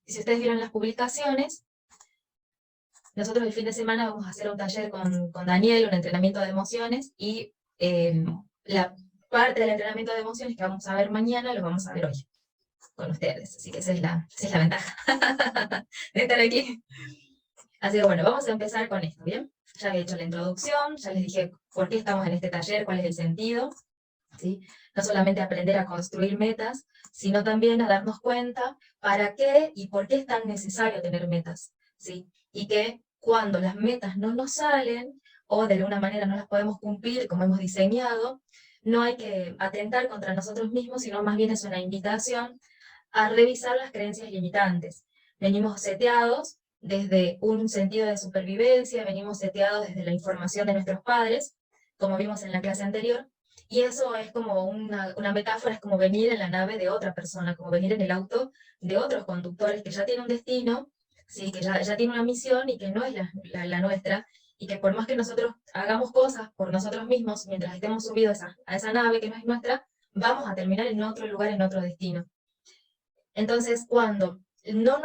Y si ustedes vieron las publicaciones, nosotros el fin de semana vamos a hacer un taller con Daniel, un entrenamiento de emociones, y la parte del entrenamiento de emociones que vamos a ver mañana, lo vamos a ver hoy con ustedes. Así que esa es la ventaja de estar aquí. Así que bueno, vamos a empezar con esto, ¿bien? Ya he hecho la introducción, ya les dije por qué estamos en este taller, cuál es el sentido, ¿sí? No solamente aprender a construir metas, sino también a darnos cuenta para qué y por qué es tan necesario tener metas, ¿sí? Y que cuando las metas no nos salen o de alguna manera no las podemos cumplir como hemos diseñado, no hay que atentar contra nosotros mismos, sino más bien es una invitación a revisar las creencias limitantes. Venimos seteados desde un sentido de supervivencia, venimos seteados desde la información de nuestros padres, como vimos en la clase anterior, y eso es como una metáfora, es como venir en la nave de otra persona, como venir en el auto de otros conductores que ya tienen un destino, ¿sí? Que ya tienen una misión y que no es la nuestra, y que por más que nosotros hagamos cosas por nosotros mismos, mientras estemos subidos a esa nave que no es nuestra, vamos a terminar en otro lugar, en otro destino. Entonces, cuando no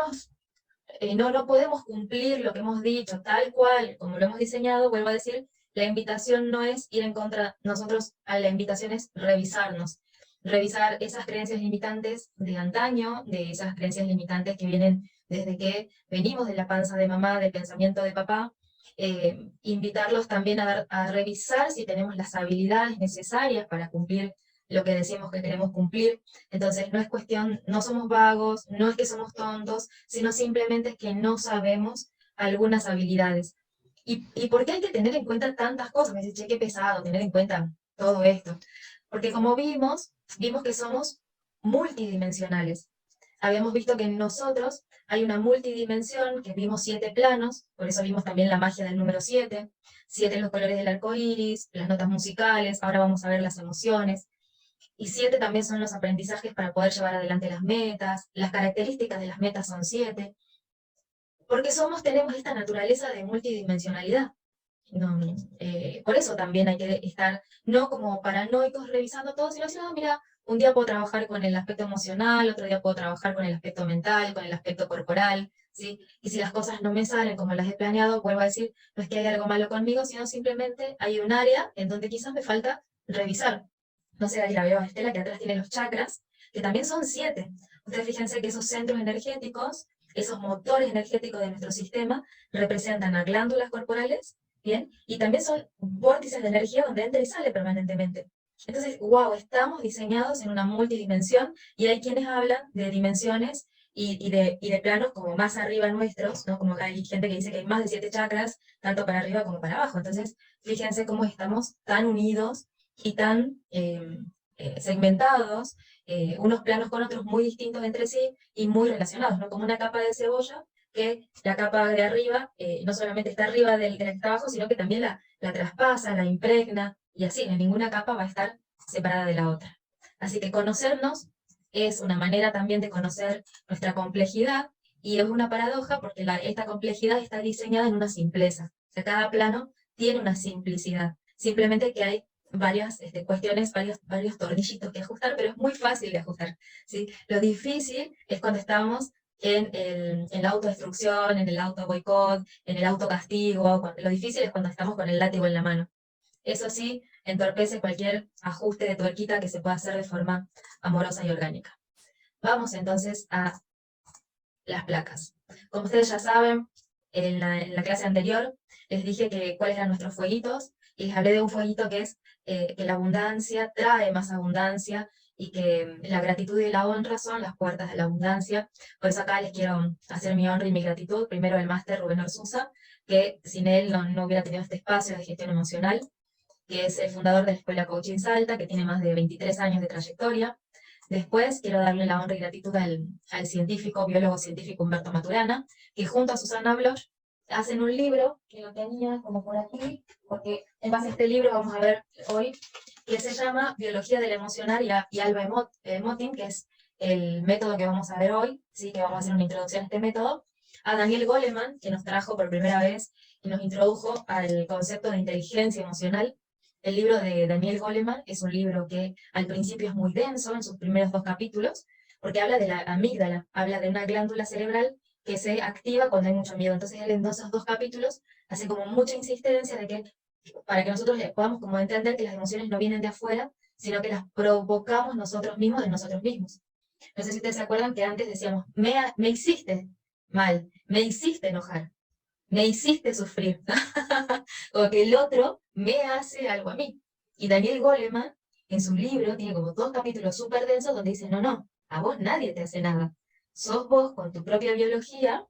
podemos cumplir lo que hemos dicho tal cual como lo hemos diseñado, vuelvo a decir, la invitación no es ir en contra nosotros, la invitación es revisarnos, revisar esas creencias limitantes de antaño, de esas creencias limitantes que vienen desde que venimos de la panza de mamá, del pensamiento de papá, invitarlos también a revisar si tenemos las habilidades necesarias para cumplir lo que decimos que queremos cumplir. Entonces no es cuestión, no somos vagos, no es que somos tontos, sino simplemente es que no sabemos algunas habilidades. ¿Y por qué hay que tener en cuenta tantas cosas? Me dice, che, qué pesado tener en cuenta todo esto. Porque como vimos que somos multidimensionales. Habíamos visto que en nosotros hay una multidimensión, que vimos 7 planos, por eso vimos también la magia del número 7, 7 los colores del arco iris, las notas musicales, ahora vamos a ver las emociones. Y 7 también son los aprendizajes para poder llevar adelante las metas, las características de las metas son 7, porque tenemos esta naturaleza de multidimensionalidad. No, por eso también hay que estar, no como paranoicos revisando todo, sino decir, mira, un día puedo trabajar con el aspecto emocional, otro día puedo trabajar con el aspecto mental, con el aspecto corporal, ¿sí? Y si las cosas no me salen como las he planeado, vuelvo a decir, no es que hay algo malo conmigo, sino simplemente hay un área en donde quizás me falta revisar. No sé, ahí la veo a Estela, que atrás tiene los chakras, que también son 7. Ustedes fíjense que esos centros energéticos, esos motores energéticos de nuestro sistema, representan a glándulas corporales, ¿bien? Y también son vórtices de energía donde entra y sale permanentemente. Entonces, wow, estamos diseñados en una multidimensión y hay quienes hablan de dimensiones y de planos como más arriba nuestros, ¿no? Como que hay gente que dice que hay más de 7 chakras, tanto para arriba como para abajo. Entonces, fíjense cómo estamos tan unidos y tan segmentados, unos planos con otros muy distintos entre sí y muy relacionados, ¿no? Como una capa de cebolla, que la capa de arriba no solamente está arriba del que está abajo, sino que también la traspasa, la impregna, y así, en ninguna capa va a estar separada de la otra. Así que conocernos es una manera también de conocer nuestra complejidad, y es una paradoja porque esta complejidad está diseñada en una simpleza. O sea, cada plano tiene una simplicidad, simplemente que hay varias cuestiones, varios tornillitos que ajustar, pero es muy fácil de ajustar, ¿sí? Lo difícil es cuando estamos en la autodestrucción, en el auto boicot, en el autocastigo. Lo difícil es cuando estamos con el látigo en la mano. Eso sí, entorpece cualquier ajuste de tuerquita que se pueda hacer de forma amorosa y orgánica. Vamos entonces a las placas. Como ustedes ya saben, en la clase anterior les dije cuáles eran nuestros fueguitos, y les hablé de un fueguito que es que la abundancia trae más abundancia, y que la gratitud y la honra son las puertas de la abundancia. Por eso acá les quiero hacer mi honra y mi gratitud. Primero el máster Rubén Orsusa, que sin él no hubiera tenido este espacio de gestión emocional, que es el fundador de la Escuela Coaching Salta, que tiene más de 23 años de trayectoria. Después quiero darle la honra y gratitud al científico, biólogo científico Humberto Maturana, que junto a Susana Bloch hacen un libro, que lo tenía como por aquí, porque en base a este libro vamos a ver hoy, que se llama Biología del Emocionar y Alba Motin, que es el método que vamos a ver hoy, ¿sí? Que vamos a hacer una introducción a este método, a Daniel Goleman, que nos trajo por primera vez y nos introdujo al concepto de inteligencia emocional. El libro de Daniel Goleman es un libro que al principio es muy denso en sus primeros 2 capítulos, porque habla de la amígdala, habla de una glándula cerebral que se activa cuando hay mucho miedo. Entonces él en esos dos capítulos hace como mucha insistencia de que, para que nosotros podamos como entender que las emociones no vienen de afuera, sino que las provocamos nosotros mismos de nosotros mismos. No sé si ustedes se acuerdan que antes decíamos, me hiciste mal, me hiciste enojar, me hiciste sufrir, o que el otro me hace algo a mí. Y Daniel Goleman, en su libro, tiene como dos capítulos súper densos donde dice, no, no, a vos nadie te hace nada. Sos vos con tu propia biología,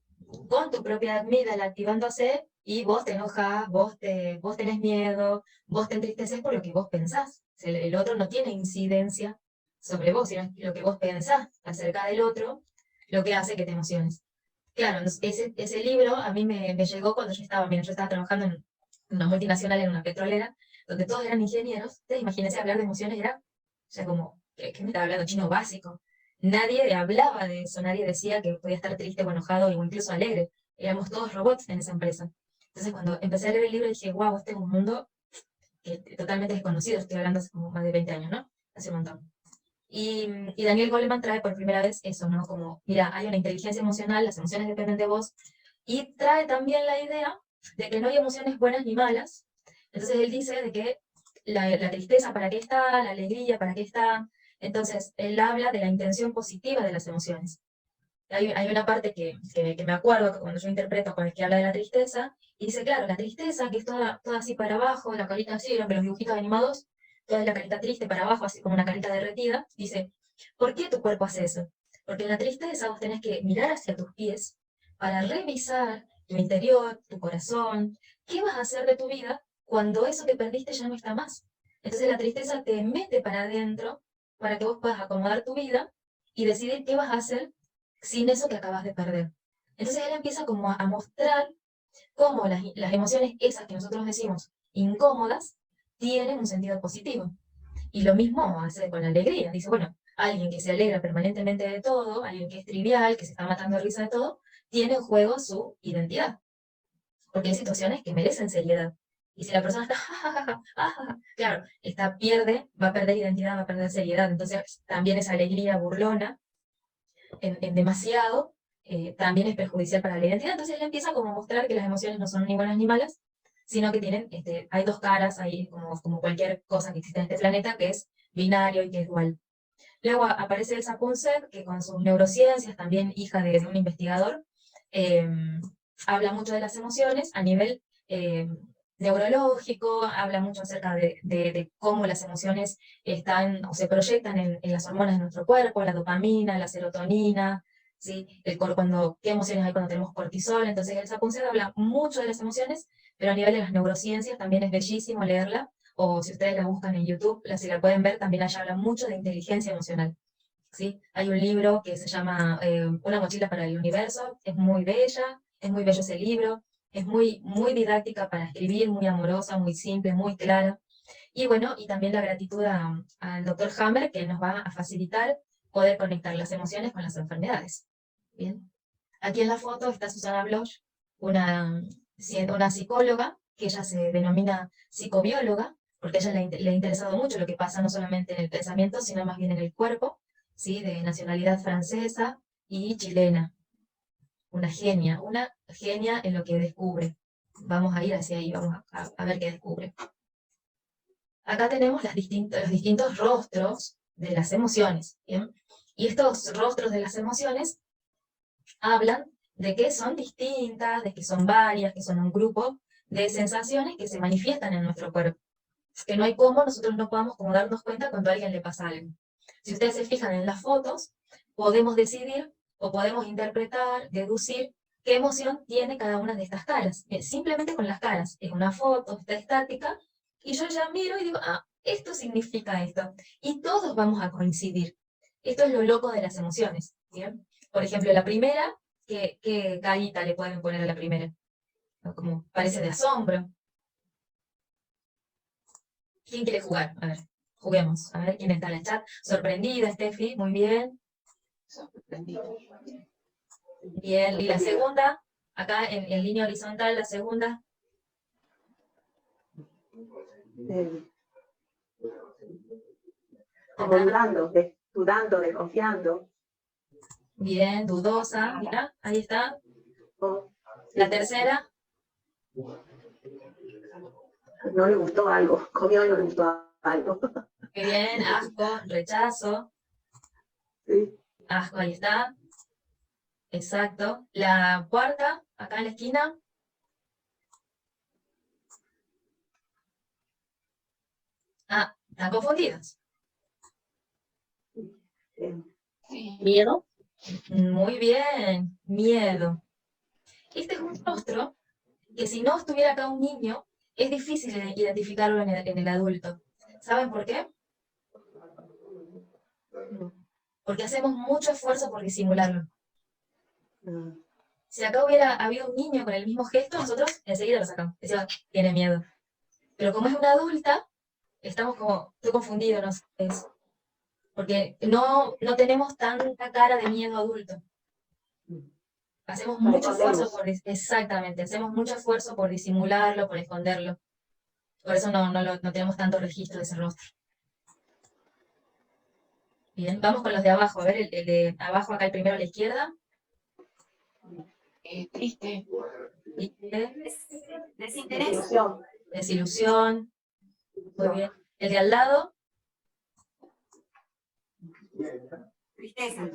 con tu propia amígdala activándose, y vos te enojas, vos tenés miedo, vos te entristeces por lo que vos pensás. El otro no tiene incidencia sobre vos, sino lo que vos pensás acerca del otro, lo que hace que te emociones. Claro, ese libro a mí me llegó cuando yo estaba trabajando en una multinacional, en una petrolera, donde todos eran ingenieros. Ustedes imagínense hablar de emociones, era, o sea, como, ¿qué me estaba hablando? Chino básico. Nadie hablaba de eso, nadie decía que podía estar triste o enojado o incluso alegre. Éramos todos robots en esa empresa. Entonces cuando empecé a leer el libro dije, wow, este es un mundo totalmente desconocido. Estoy hablando hace como más de 20 años, ¿no? Hace un montón. Y Daniel Goleman trae por primera vez eso, ¿no? Como, mira, hay una inteligencia emocional, las emociones dependen de vos, y trae también la idea de que no hay emociones buenas ni malas. Entonces él dice de que la tristeza, ¿para qué está? La alegría, ¿para qué está? Entonces él habla de la intención positiva de las emociones. Hay una parte que me acuerdo que cuando yo interpreto con el que habla de la tristeza, y dice, claro, la tristeza, que es toda así para abajo, la carita así, los dibujitos animados, toda la carita triste para abajo, así como una carita derretida, dice, ¿por qué tu cuerpo hace eso? Porque en la tristeza vos tenés que mirar hacia tus pies para revisar tu interior, tu corazón, qué vas a hacer de tu vida cuando eso que perdiste ya no está más. Entonces la tristeza te mete para adentro para que vos puedas acomodar tu vida y decidir qué vas a hacer sin eso que acabas de perder. Entonces él empieza como a mostrar cómo las emociones esas que nosotros decimos incómodas tienen un sentido positivo. Y lo mismo hace con la alegría. Dice, bueno, alguien que se alegra permanentemente de todo, alguien que es trivial, que se está matando de risa de todo, tiene en juego su identidad. Porque hay situaciones que merecen seriedad. Y si la persona está, claro, va a perder identidad, va a perder seriedad. Entonces también esa alegría burlona en demasiado, también es perjudicial para la identidad. Entonces él empieza como a mostrar que las emociones no son ni buenas ni malas, sino que tienen, hay dos caras ahí, como cualquier cosa que existe en este planeta, que es binario y que es dual. Luego aparece Elsa Punset, que con sus neurociencias, también hija de un investigador, eh, habla mucho de las emociones a nivel neurológico, habla mucho acerca de cómo las emociones están o se proyectan en las hormonas de nuestro cuerpo, la dopamina, la serotonina, ¿sí? Qué emociones hay cuando tenemos cortisol. Entonces Elsa Punset habla mucho de las emociones, pero a nivel de las neurociencias también es bellísimo leerla, o si ustedes la buscan en YouTube, si la pueden ver, también allá habla mucho de inteligencia emocional. ¿Sí? Hay un libro que se llama Una mochila para el universo, es muy bella, es muy bello ese libro, es muy didáctica para escribir, muy amorosa, muy simple, muy clara. Y bueno, y también la gratitud al doctor Hammer, que nos va a facilitar poder conectar las emociones con las enfermedades. Bien. Aquí en la foto está Susana Bloch, una psicóloga, que ella se denomina psicobióloga, porque a ella le ha interesado mucho lo que pasa no solamente en el pensamiento, sino más bien en el cuerpo, ¿sí? De nacionalidad francesa y chilena. Una genia en lo que descubre. Vamos a ir hacia ahí, vamos a ver qué descubre. Acá tenemos los distintos rostros de las emociones, ¿bien? Y estos rostros de las emociones hablan de que son distintas, de que son varias, que son un grupo de sensaciones que se manifiestan en nuestro cuerpo. Que no hay cómo nosotros no podamos como darnos cuenta cuando a alguien le pasa algo. Si ustedes se fijan en las fotos, podemos decidir o podemos interpretar, deducir qué emoción tiene cada una de estas caras. Simplemente con las caras. Es una foto, está estática, y yo ya miro y digo, esto significa esto. Y todos vamos a coincidir. Esto es lo loco de las emociones. ¿Bien? Por ejemplo, la primera, ¿qué carita le pueden poner a la primera? Como parece de asombro. ¿Quién quiere jugar? A ver, juguemos. A ver quién está en el chat. Sorprendida, Steffi, muy bien. Sorprendida. Bien, y la segunda, acá en línea horizontal, la segunda. Como dudando, desconfiando. Bien, dudosa, mira, ahí está. Oh, La sí. tercera, No le gustó algo, comió y no le gustó algo. muy bien, asco, rechazo, Sí. asco, ahí está. Exacto. La cuarta, acá en la esquina. Ah, están confundidos. Miedo. Muy bien, miedo. Este es un rostro que si no estuviera acá un niño, es difícil identificarlo en el adulto. ¿Saben por qué? Porque hacemos mucho esfuerzo por disimularlo. Mm. Si acá hubiera habido un niño con el mismo gesto, nosotros enseguida lo sacamos. Decimos, tiene miedo. Pero como es una adulta, estamos como, estoy confundido, no sé, porque no tenemos tanta cara de miedo adulto. Hacemos La mucho esfuerzo escondemos. exactamente, hacemos mucho esfuerzo por disimularlo, por esconderlo. Por eso no tenemos tanto registro de ese rostro. Bien, vamos con los de abajo. A ver, el de abajo, acá el primero a la izquierda. Triste. Y Desinterés. Desilusión. desilusión. Muy bien. El de al lado, Tristeza.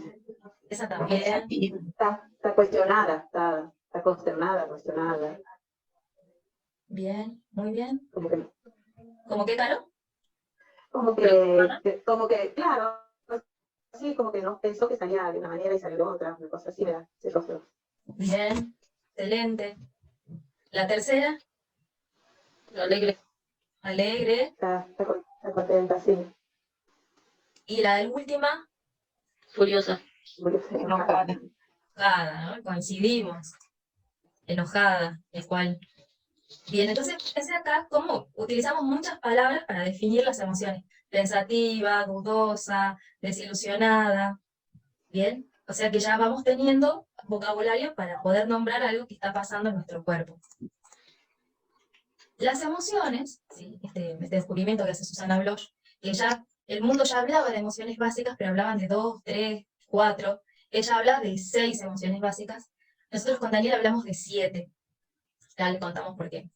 esa también. Está cuestionada, está consternada, cuestionada. Bien, muy bien. Como que, ¿Cómo qué, Caro? como que, claro, sí, como que no pensó que salía de una manera y salió de otra, una cosa así, ¿verdad? Ese rostro. Bien, excelente. La tercera, Alegre. alegre. Está contenta, sí. Y la última, Furiosa. Enojada. enojada, ¿no? Coincidimos. Enojada, el cual. Bien, entonces fíjense acá cómo utilizamos muchas palabras para definir las emociones. Pensativa, dudosa, desilusionada. Bien, o sea que ya vamos teniendo vocabulario para poder nombrar algo que está pasando en nuestro cuerpo. Las emociones, ¿sí? Este descubrimiento que hace Susana Bloch, que ya el mundo ya hablaba de emociones básicas, pero hablaban de 2, 3, 4. Ella habla de 6 emociones básicas. Nosotros con Daniel hablamos de 7. Ya le contamos por qué.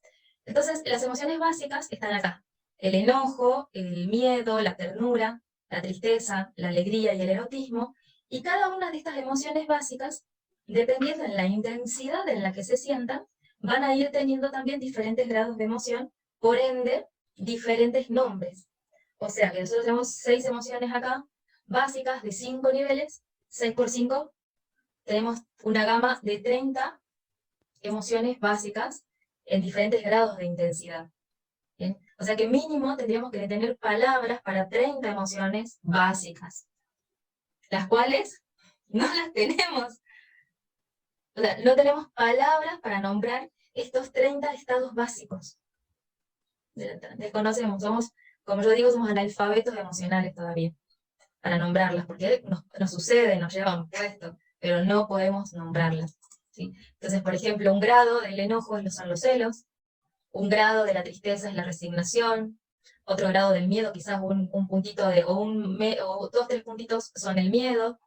Entonces, las emociones básicas están acá. El enojo, el miedo, la ternura, la tristeza, la alegría y el erotismo. Y cada una de estas emociones básicas, dependiendo en la intensidad en la que se sientan, van a ir teniendo también diferentes grados de emoción, por ende, diferentes nombres. O sea que nosotros tenemos 6 emociones acá, básicas de 5 niveles, 6 por 5, tenemos una gama de 30 emociones básicas en diferentes grados de intensidad. ¿Bien? O sea que mínimo tendríamos que tener palabras para 30 emociones básicas, las cuales no las tenemos. O sea, no tenemos palabras para nombrar estos 30 estados básicos. Desconocemos, somos, como yo digo, somos analfabetos emocionales todavía, para nombrarlas, porque nos sucede, nos llevan puesto, pero no podemos nombrarlas. ¿Sí? Entonces, por ejemplo, un grado del enojo son los celos, un grado de la tristeza es la resignación, otro grado del miedo, quizás un puntito o 2, 3 puntitos son el miedo,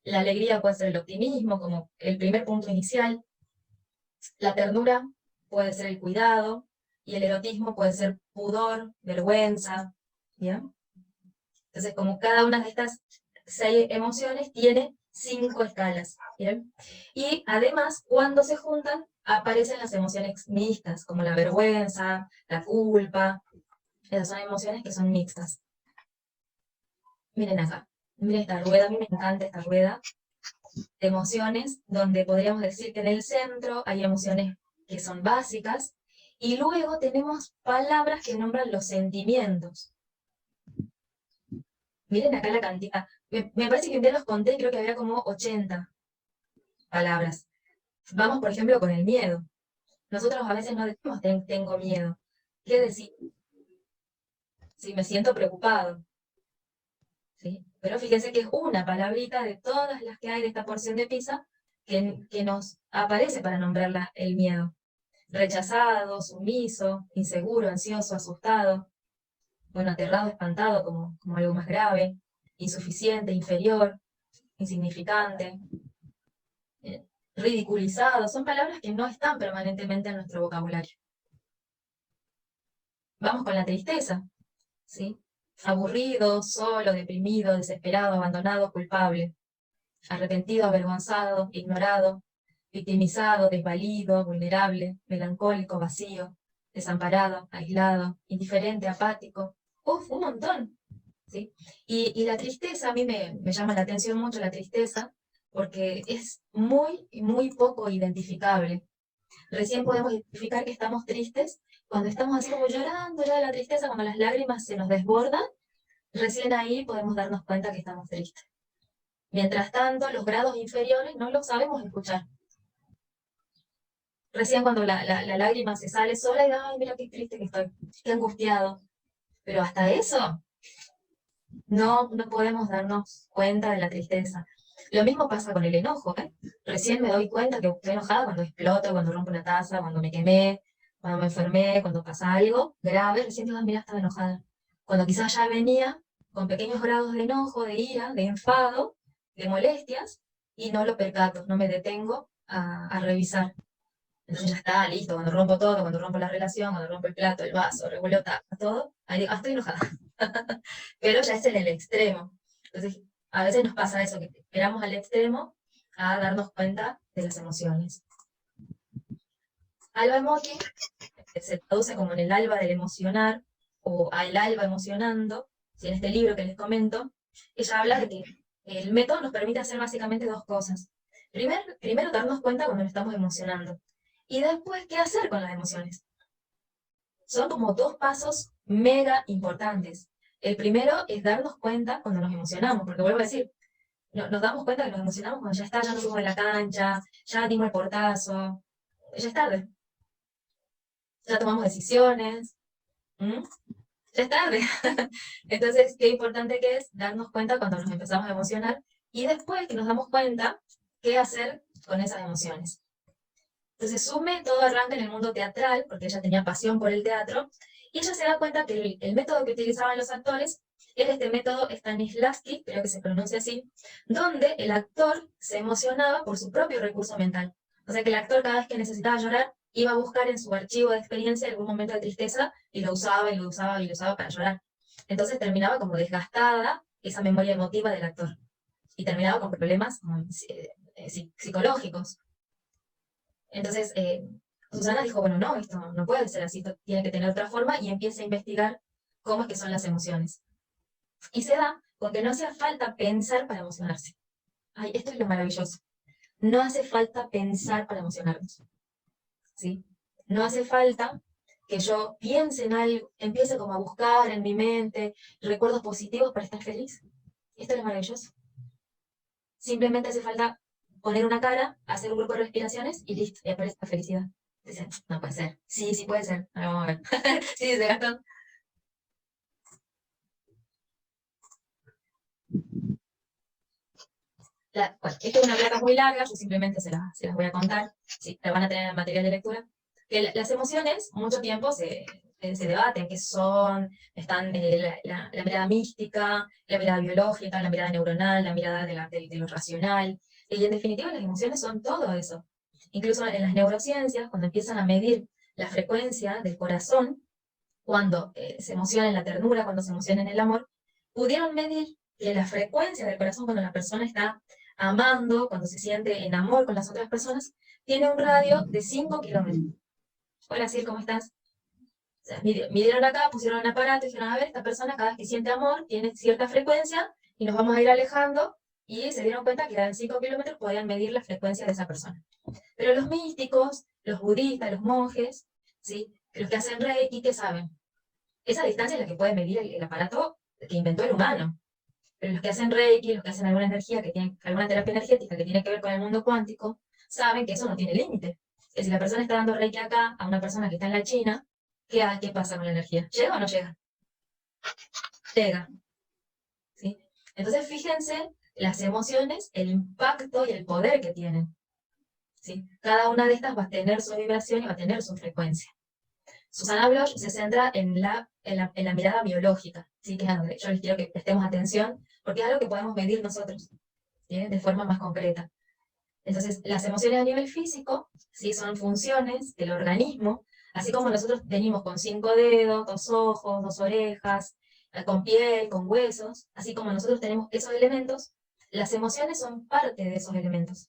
la alegría puede ser el optimismo, como el primer punto inicial, la ternura puede ser el cuidado, y el erotismo puede ser pudor, vergüenza, ¿bien? Entonces, como cada una de estas 6 emociones tiene 5 escalas, ¿bien? Y además, cuando se juntan, aparecen las emociones mixtas, como la vergüenza, la culpa. Esas son emociones que son mixtas. Miren acá, miren esta rueda, a mí me encanta esta rueda de emociones, donde podríamos decir que en el centro hay emociones que son básicas, y luego tenemos palabras que nombran los sentimientos. Miren acá la cantidad. Me parece que un día los conté y creo que había como 80 palabras. Vamos, por ejemplo, con el miedo. Nosotros a veces no decimos tengo miedo. ¿Qué decir? Si me siento preocupado. ¿Sí? Pero fíjense que es una palabrita de todas las que hay de esta porción de pizza que nos aparece para nombrarla el miedo. Rechazado, sumiso, inseguro, ansioso, asustado. Bueno, aterrado, espantado como algo más grave. Insuficiente, inferior, insignificante. ridiculizado, son palabras que no están permanentemente en nuestro vocabulario. Vamos con la tristeza, ¿sí? Aburrido, solo, deprimido, desesperado, abandonado, culpable, arrepentido, avergonzado, ignorado, victimizado, desvalido, vulnerable, melancólico, vacío, desamparado, aislado, indiferente, apático. ¡Uf! Un montón. ¿Sí? Y la tristeza, a mí me llama la atención mucho la tristeza, porque es muy poco identificable. Recién podemos identificar que estamos tristes cuando estamos así como llorando ya de la tristeza, cuando las lágrimas se nos desbordan, recién ahí podemos darnos cuenta que estamos tristes. Mientras tanto, los grados inferiores no los sabemos escuchar. Recién cuando la lágrima se sale sola y ay, mira qué triste que estoy, qué angustiado. Pero hasta eso no podemos darnos cuenta de la tristeza. Lo mismo pasa con el enojo, ¿eh? Recién me doy cuenta que estoy enojada cuando exploto, cuando rompo una taza, cuando me quemé, cuando me enfermé, cuando pasa algo grave, recién digo, mira, estaba enojada. Cuando quizás ya venía con pequeños grados de enojo, de ira, de enfado, de molestias, y no lo percato, no me detengo a revisar. Entonces ya está, listo, cuando rompo todo, cuando rompo la relación, cuando rompo el plato, el vaso, revuelvo todo, ahí digo, estoy enojada. Pero ya es en el extremo. Entonces, a veces nos pasa eso, que esperamos al extremo a darnos cuenta de las emociones. Alba emoji se traduce como en el alba del emocionar, o al alba emocionando, si en este libro que les comento, ella habla de que el método nos permite hacer básicamente dos cosas. Primero darnos cuenta cuando nos estamos emocionando. Y después, ¿qué hacer con las emociones? Son como dos pasos mega importantes. El primero es darnos cuenta cuando nos emocionamos, porque vuelvo a decir, nos damos cuenta que nos emocionamos cuando ya está, ya nos fuimos de la cancha, ya dimos el portazo, ya es tarde. Ya tomamos decisiones, ¿m? Ya es tarde. Entonces, qué importante que es darnos cuenta cuando nos empezamos a emocionar y después que nos damos cuenta qué hacer con esas emociones. Entonces, Sume todo arranca en el mundo teatral, porque ella tenía pasión por el teatro, y ella se da cuenta que el método que utilizaban los actores era este método Stanislavski, creo que se pronuncia así, donde el actor se emocionaba por su propio recurso mental. O sea que el actor cada vez que necesitaba llorar, iba a buscar en su archivo de experiencia algún momento de tristeza y lo usaba y lo usaba y lo usaba para llorar. Entonces terminaba como desgastada esa memoria emotiva del actor y terminaba con problemas psicológicos. Entonces, Susana dijo, bueno, no, esto no puede ser así, esto tiene que tener otra forma, y empieza a investigar cómo es que son las emociones. Y se da con que no hace falta pensar para emocionarse. Ay, esto es lo maravilloso. No hace falta pensar para emocionarnos. ¿Sí? No hace falta que yo piense en algo, empiece como a buscar en mi mente recuerdos positivos para estar feliz. Esto es lo maravilloso. Simplemente hace falta poner una cara, hacer un grupo de respiraciones y listo, y aparece la felicidad. Dicen, no puede ser. Sí, sí puede ser. Ahora vamos a ver. Sí, dice Gastón. Bueno, esta es una placa muy larga, yo simplemente se las voy a contar. Sí, la van a tener en el material de lectura. Que las emociones, mucho tiempo se debaten qué son, están la mirada mística, la mirada biológica, la mirada neuronal, la mirada de lo racional. Y en definitiva, las emociones son todo eso. Incluso en las neurociencias, cuando empiezan a medir la frecuencia del corazón, cuando se emociona en la ternura, cuando se emociona en el amor, pudieron medir que la frecuencia del corazón cuando la persona está amando, cuando se siente en amor con las otras personas, tiene un radio de 5 kilómetros. Hola, Sir, ¿cómo estás? O sea, midieron acá, pusieron un aparato y dijeron, a ver, esta persona cada vez que siente amor tiene cierta frecuencia y nos vamos a ir alejando, y se dieron cuenta que eran 5 kilómetros, podían medir la frecuencia de esa persona. Pero los místicos, los budistas, los monjes, ¿sí? Los que hacen Reiki, ¿qué saben? Esa distancia es la que puede medir el aparato que inventó el humano. Pero los que hacen Reiki, los que hacen alguna energía, que tienen alguna terapia energética que tiene que ver con el mundo cuántico, saben que eso no tiene límite. Que si la persona está dando Reiki acá a una persona que está en la China, ¿qué pasa con la energía? ¿Llega o no llega? Llega. ¿Sí? Entonces fíjense las emociones, el impacto y el poder que tienen. ¿Sí? Cada una de estas va a tener su vibración y va a tener su frecuencia. Susana Bloch se centra en la mirada biológica, ¿sí? Que es a donde yo les quiero que prestemos atención, porque es algo que podemos medir nosotros, ¿sí? De forma más concreta. Entonces, las emociones a nivel físico, sí, son funciones del organismo, así como nosotros venimos con 5 dedos, 2 ojos, 2 orejas, con piel, con huesos, así como nosotros tenemos esos elementos, las emociones son parte de esos elementos.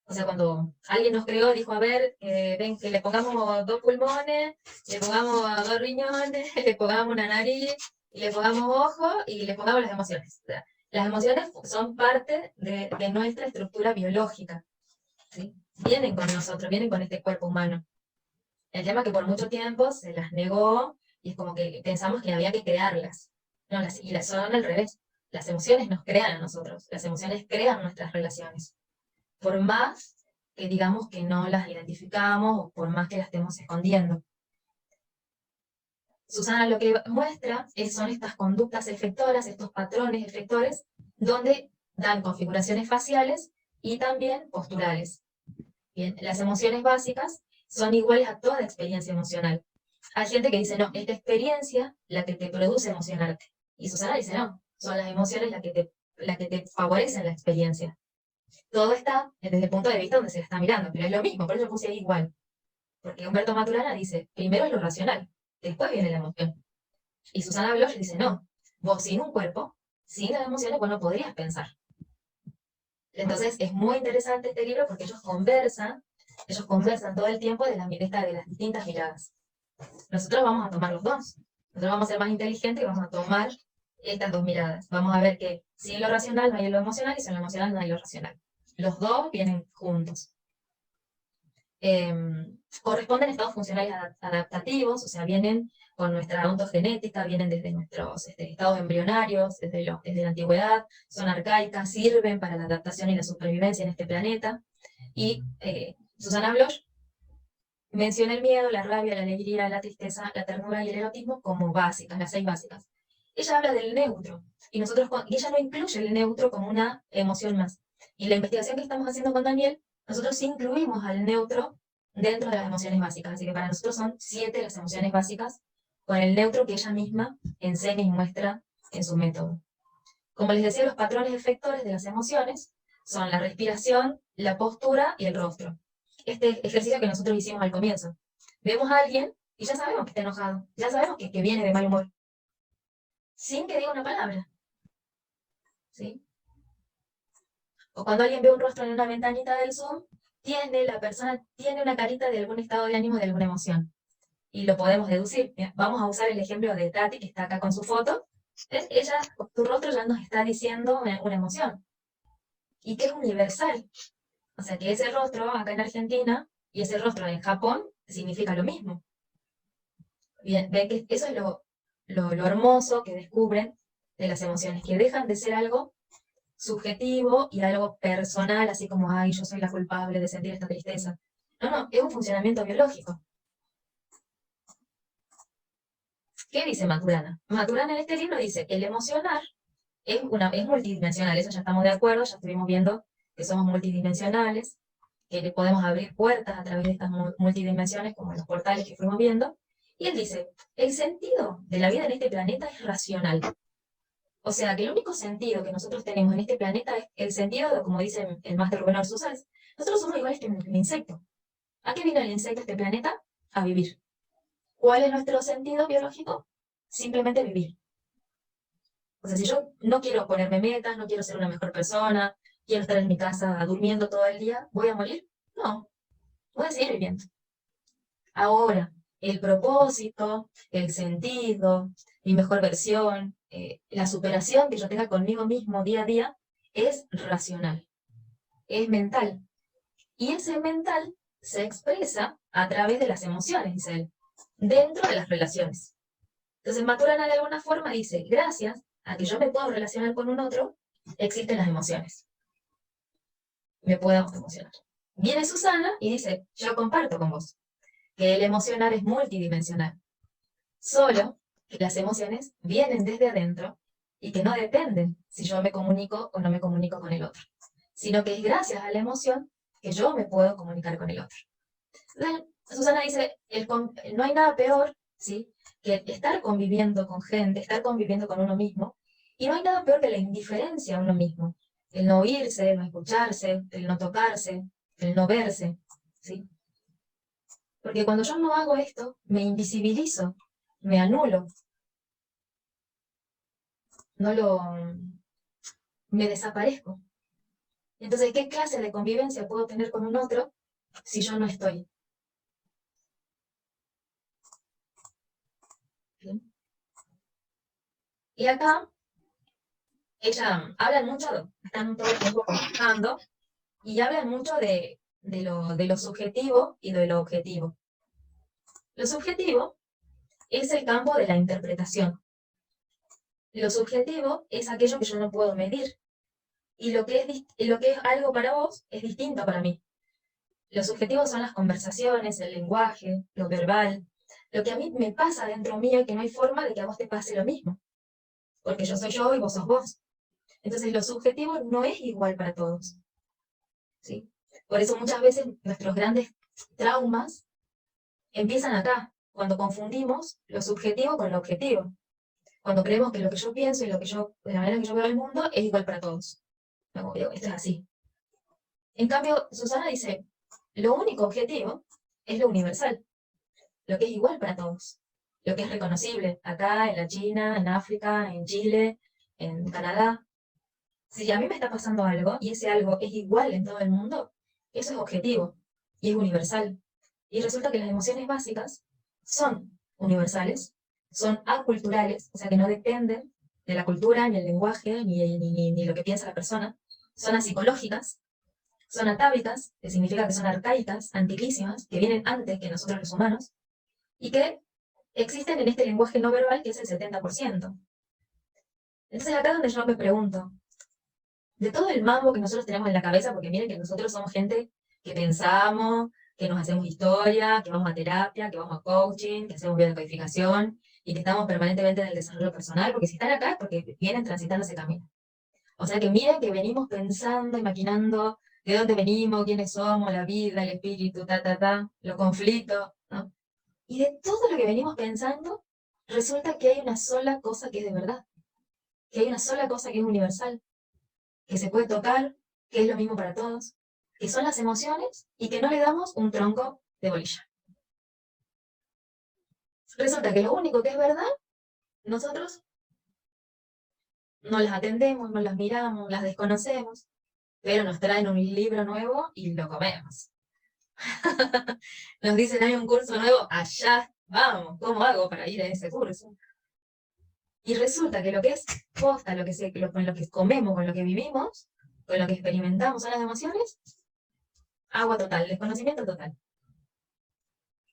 O sea, cuando alguien nos creó, dijo, a ver, ven que le pongamos 2 pulmones, le pongamos 2 riñones, le pongamos una nariz, y le pongamos ojos y le pongamos las emociones. O sea, las emociones son parte de nuestra estructura biológica, ¿sí? Vienen con nosotros, vienen con este cuerpo humano. El tema es que por mucho tiempo se las negó y es como que pensamos que había que crearlas. No, son al revés. Las emociones nos crean a nosotros, las emociones crean nuestras relaciones. Por más que digamos que no las identificamos o por más que las estemos escondiendo. Susana lo que muestra son estas conductas efectoras, estos patrones efectores, donde dan configuraciones faciales y también posturales. Bien, las emociones básicas son iguales a toda experiencia emocional. Hay gente que dice, no, esta experiencia la que te produce emocionarte. Y Susana dice, no, son las emociones las que te favorecen la experiencia. Todo está desde el punto de vista donde se está mirando, pero es lo mismo, por eso yo puse ahí igual. Porque Humberto Maturana dice, primero es lo racional, después viene la emoción. Y Susana Bloch dice, no, vos sin un cuerpo, sin las emociones, vos no podrías pensar. Entonces es muy interesante este libro porque ellos conversan todo el tiempo de las distintas miradas. Nosotros vamos a tomar los dos. Nosotros vamos a ser más inteligentes y vamos a tomar estas dos miradas. Vamos a ver que sin lo racional no hay lo emocional y sin lo emocional no hay lo racional. Los dos vienen juntos. Corresponden a estados funcionales adaptativos, o sea, vienen con nuestra ontogenética, vienen desde nuestros estados embrionarios, desde la antigüedad, son arcaicas, sirven para la adaptación y la supervivencia en este planeta. Y Susana Bloch menciona el miedo, la rabia, la alegría, la tristeza, la ternura y el erotismo como básicas, las 6 básicas. Ella habla del neutro, y ella no incluye el neutro como una emoción más. Y la investigación que estamos haciendo con Daniel, nosotros sí incluimos al neutro dentro de las emociones básicas. Así que para nosotros son 7 las emociones básicas, con el neutro que ella misma enseña y muestra en su método. Como les decía, los patrones efectores de las emociones son la respiración, la postura y el rostro. Este ejercicio que nosotros hicimos al comienzo. Vemos a alguien y ya sabemos que está enojado, ya sabemos que viene de mal humor, sin que diga una palabra. ¿Sí? O cuando alguien ve un rostro en una ventanita del Zoom, la persona tiene una carita de algún estado de ánimo, de alguna emoción. Y lo podemos deducir. Mira, vamos a usar el ejemplo de Tati, que está acá con su foto. Ella, su rostro ya nos está diciendo una emoción. Y que es universal. O sea, que ese rostro acá en Argentina y ese rostro en Japón significa lo mismo. Bien, ven que eso es lo hermoso que descubren de las emociones, que dejan de ser algo subjetivo y algo personal, así como, ay, yo soy la culpable de sentir esta tristeza. No, no, es un funcionamiento biológico. ¿Qué dice Maturana? Maturana en este libro dice que el emocionar es multidimensional, eso ya estamos de acuerdo, ya estuvimos viendo que somos multidimensionales, que le podemos abrir puertas a través de estas multidimensiones, como los portales que fuimos viendo. Y él dice, el sentido de la vida en este planeta es racional. O sea, que el único sentido que nosotros tenemos en este planeta es el sentido, como dice el máster Rubén Arzuza, nosotros somos iguales que un insecto. ¿A qué vino el insecto a este planeta? A vivir. ¿Cuál es nuestro sentido biológico? Simplemente vivir. O sea, si yo no quiero ponerme metas, no quiero ser una mejor persona, quiero estar en mi casa durmiendo todo el día, ¿voy a morir? No, voy a seguir viviendo. Ahora, el propósito, el sentido, mi mejor versión, la superación que yo tenga conmigo mismo día a día, es racional, es mental. Y ese mental se expresa a través de las emociones, dice él, dentro de las relaciones. Entonces Maturana de alguna forma dice, gracias a que yo me puedo relacionar con un otro, existen las emociones. Me puedo emocionar. Viene Susana y dice, yo comparto con vos, que el emocionar es multidimensional. Solo que las emociones vienen desde adentro y que no dependen si yo me comunico o no me comunico con el otro, sino que es gracias a la emoción que yo me puedo comunicar con el otro. Entonces, Susana dice, no hay nada peor, ¿sí?, que estar conviviendo con gente, estar conviviendo con uno mismo, y no hay nada peor que la indiferencia a uno mismo. el no oírse, el no escucharse, el no tocarse, el no verse, ¿sí? Porque cuando yo no hago esto, me invisibilizo, me anulo, no lo, me desaparezco. Entonces, ¿qué clase de convivencia puedo tener con un otro si yo no estoy? ¿Bien? Y acá, ella hablan mucho, están todo el tiempo conversando, y hablan mucho de lo subjetivo y de lo objetivo. Lo subjetivo es el campo de la interpretación. Lo subjetivo es aquello que yo no puedo medir. Y lo que es algo para vos es distinto para mí. Lo subjetivo son las conversaciones, el lenguaje, lo verbal, lo que a mí me pasa dentro mío y que no hay forma de que a vos te pase lo mismo. Porque yo soy yo y vos sos vos. Entonces lo subjetivo no es igual para todos. ¿Sí? Por eso muchas veces nuestros grandes traumas empiezan acá, cuando confundimos lo subjetivo con lo objetivo. Cuando creemos que lo que yo pienso y la manera que yo veo el mundo es igual para todos. No, esto es así. En cambio, Susana dice, lo único objetivo es lo universal, lo que es igual para todos, lo que es reconocible, acá, en la China, en África, en Chile, en Canadá. Si a mí me está pasando algo y ese algo es igual en todo el mundo, eso es objetivo y es universal. Y resulta que las emociones básicas son universales, son aculturales, o sea que no dependen de la cultura, ni el lenguaje, ni lo que piensa la persona, son apsicológicas, son atávicas, que significa que son arcaicas, antiquísimas, que vienen antes que nosotros los humanos, y que existen en este lenguaje no verbal que es el 70%. Entonces acá es donde yo me pregunto, de todo el mambo que nosotros tenemos en la cabeza, porque miren que nosotros somos gente que pensamos, que nos hacemos historia, que vamos a terapia, que vamos a coaching, que hacemos biodecodificación, y que estamos permanentemente en el desarrollo personal, porque si están acá es porque vienen transitando ese camino. O sea que miren que venimos pensando y maquinando de dónde venimos, quiénes somos, la vida, el espíritu, los conflictos, ¿no? Y de todo lo que venimos pensando, resulta que hay una sola cosa que es de verdad, que hay una sola cosa que es universal, que se puede tocar, que es lo mismo para todos, que son las emociones y que no le damos un tronco de bolilla. Resulta que lo único que es verdad, nosotros no las atendemos, no las miramos, las desconocemos, pero nos traen un libro nuevo y lo comemos. Nos dicen, hay un curso nuevo, allá vamos, ¿cómo hago para ir a ese curso? Y resulta que lo que es posta, con lo que comemos, con lo que vivimos, con lo que experimentamos son las emociones, agua total, desconocimiento total.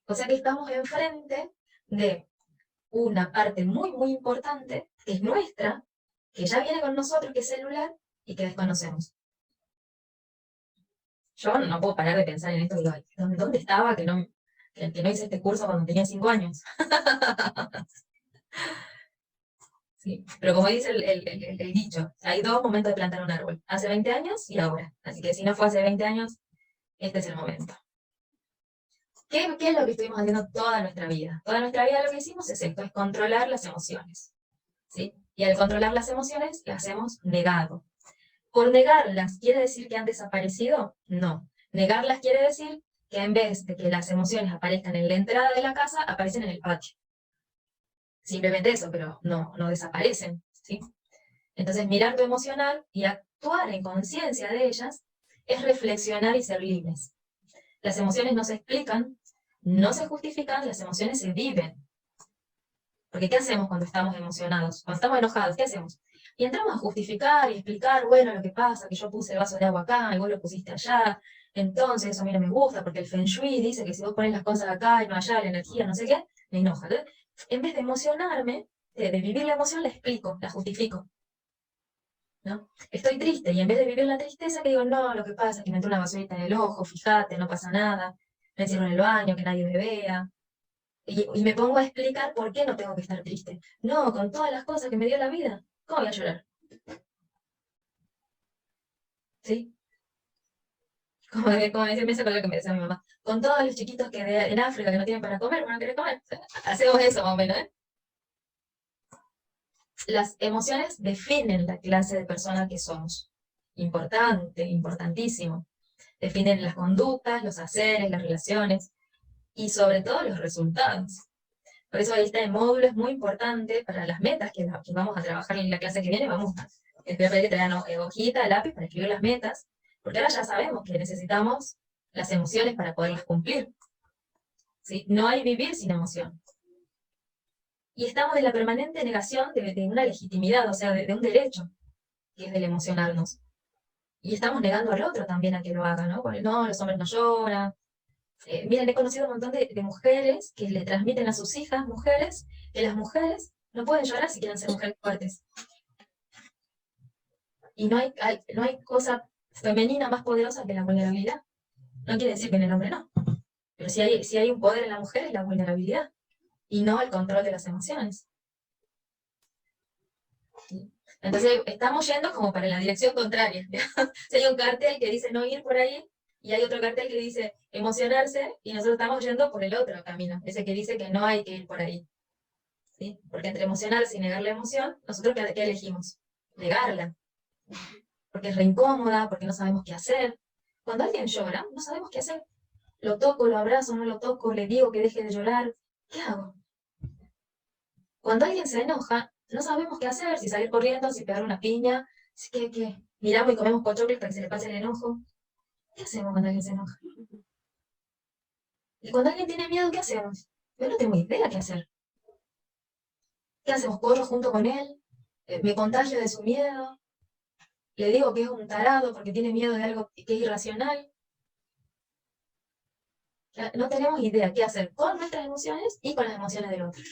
O sea que estamos enfrente de una parte muy, muy importante, que es nuestra, que ya viene con nosotros, que es celular, y que desconocemos. Yo no puedo parar de pensar en esto, digo, ¿dónde estaba que no hice este curso cuando tenía 5 años? Sí, pero como dice el dicho, hay dos momentos de plantar un árbol, hace 20 años y ahora. Así que si no fue hace 20 años, este es el momento. ¿Qué es lo que estuvimos haciendo toda nuestra vida? Toda nuestra vida lo que hicimos es esto, es controlar las emociones. ¿Sí? Y al controlar las emociones, las hemos negado. ¿Por negarlas quiere decir que han desaparecido? No. Negarlas quiere decir que en vez de que las emociones aparezcan en la entrada de la casa, aparecen en el patio. Simplemente eso, pero no desaparecen, ¿sí? Entonces, mirar tu emocional y actuar en conciencia de ellas es reflexionar y ser libres. Las emociones no se explican, no se justifican, las emociones se viven. Porque ¿qué hacemos cuando estamos emocionados? Cuando estamos enojados, ¿qué hacemos? Y entramos a justificar y explicar, bueno, lo que pasa, que yo puse el vaso de agua acá y vos lo pusiste allá, entonces eso a mí no me gusta, porque el Feng Shui dice que si vos pones las cosas acá y no allá, la energía, no sé qué, me enoja. Entonces, en vez de emocionarme, de vivir la emoción, la explico, la justifico. ¿No? Estoy triste y en vez de vivir la tristeza, que digo, no, lo que pasa es que me entró una basurita en el ojo, fíjate, no pasa nada, me encierro en el baño, que nadie me vea. Y me pongo a explicar por qué no tengo que estar triste. No, con todas las cosas que me dio la vida, ¿cómo voy a llorar? ¿Sí? Como decía, me acuerdo que me decía mi mamá, con todos los chiquitos que en África que no tienen para comer, no quieren comer. O sea, hacemos eso más o menos, ¿eh? Las emociones definen la clase de persona que somos. importante, importantísimo. Definen las conductas, los haceres, las relaciones y sobre todo los resultados. Por eso este módulo es muy importante para las metas que vamos a trabajar en la clase que viene. Vamos a esperar que traigan hojita, lápiz para escribir las metas, porque ahora ya sabemos que necesitamos las emociones para poderlas cumplir. ¿Sí? No hay vivir sin emoción. Y estamos en la permanente negación de una legitimidad, o sea, de un derecho, que es el emocionarnos. Y estamos negando al otro también a que lo haga, ¿no? Porque no, los hombres no lloran. Miren, he conocido un montón de mujeres que le transmiten a sus hijas, mujeres, que las mujeres no pueden llorar si quieren ser mujeres fuertes. Y no hay cosa femenina más poderosa que la vulnerabilidad. No quiere decir que en el hombre no. Pero si hay un poder en la mujer es la vulnerabilidad. Y no el control de las emociones. ¿Sí? Entonces estamos yendo como para la dirección contraria. Si hay un cartel que dice no ir por ahí, y hay otro cartel que dice emocionarse, y nosotros estamos yendo por el otro camino, ese que dice que no hay que ir por ahí. ¿Sí? Porque entre emocionarse y negar la emoción, nosotros ¿qué elegimos? Negarla. Porque es re incómoda, porque no sabemos qué hacer. Cuando alguien llora, no sabemos qué hacer. Lo toco, lo abrazo, no lo toco, le digo que deje de llorar. ¿Qué hago? Cuando alguien se enoja, no sabemos qué hacer, si salir corriendo, si pegar una piña, si qué. Miramos y comemos pochoclos para que se le pase el enojo. ¿Qué hacemos cuando alguien se enoja? Y cuando alguien tiene miedo, ¿qué hacemos? Yo no tengo idea qué hacer. ¿Qué hacemos? ¿Corro junto con él? ¿Me contagio de su miedo? ¿Le digo que es un tarado porque tiene miedo de algo que es irracional? No tenemos idea qué hacer con nuestras emociones y con las emociones del otro.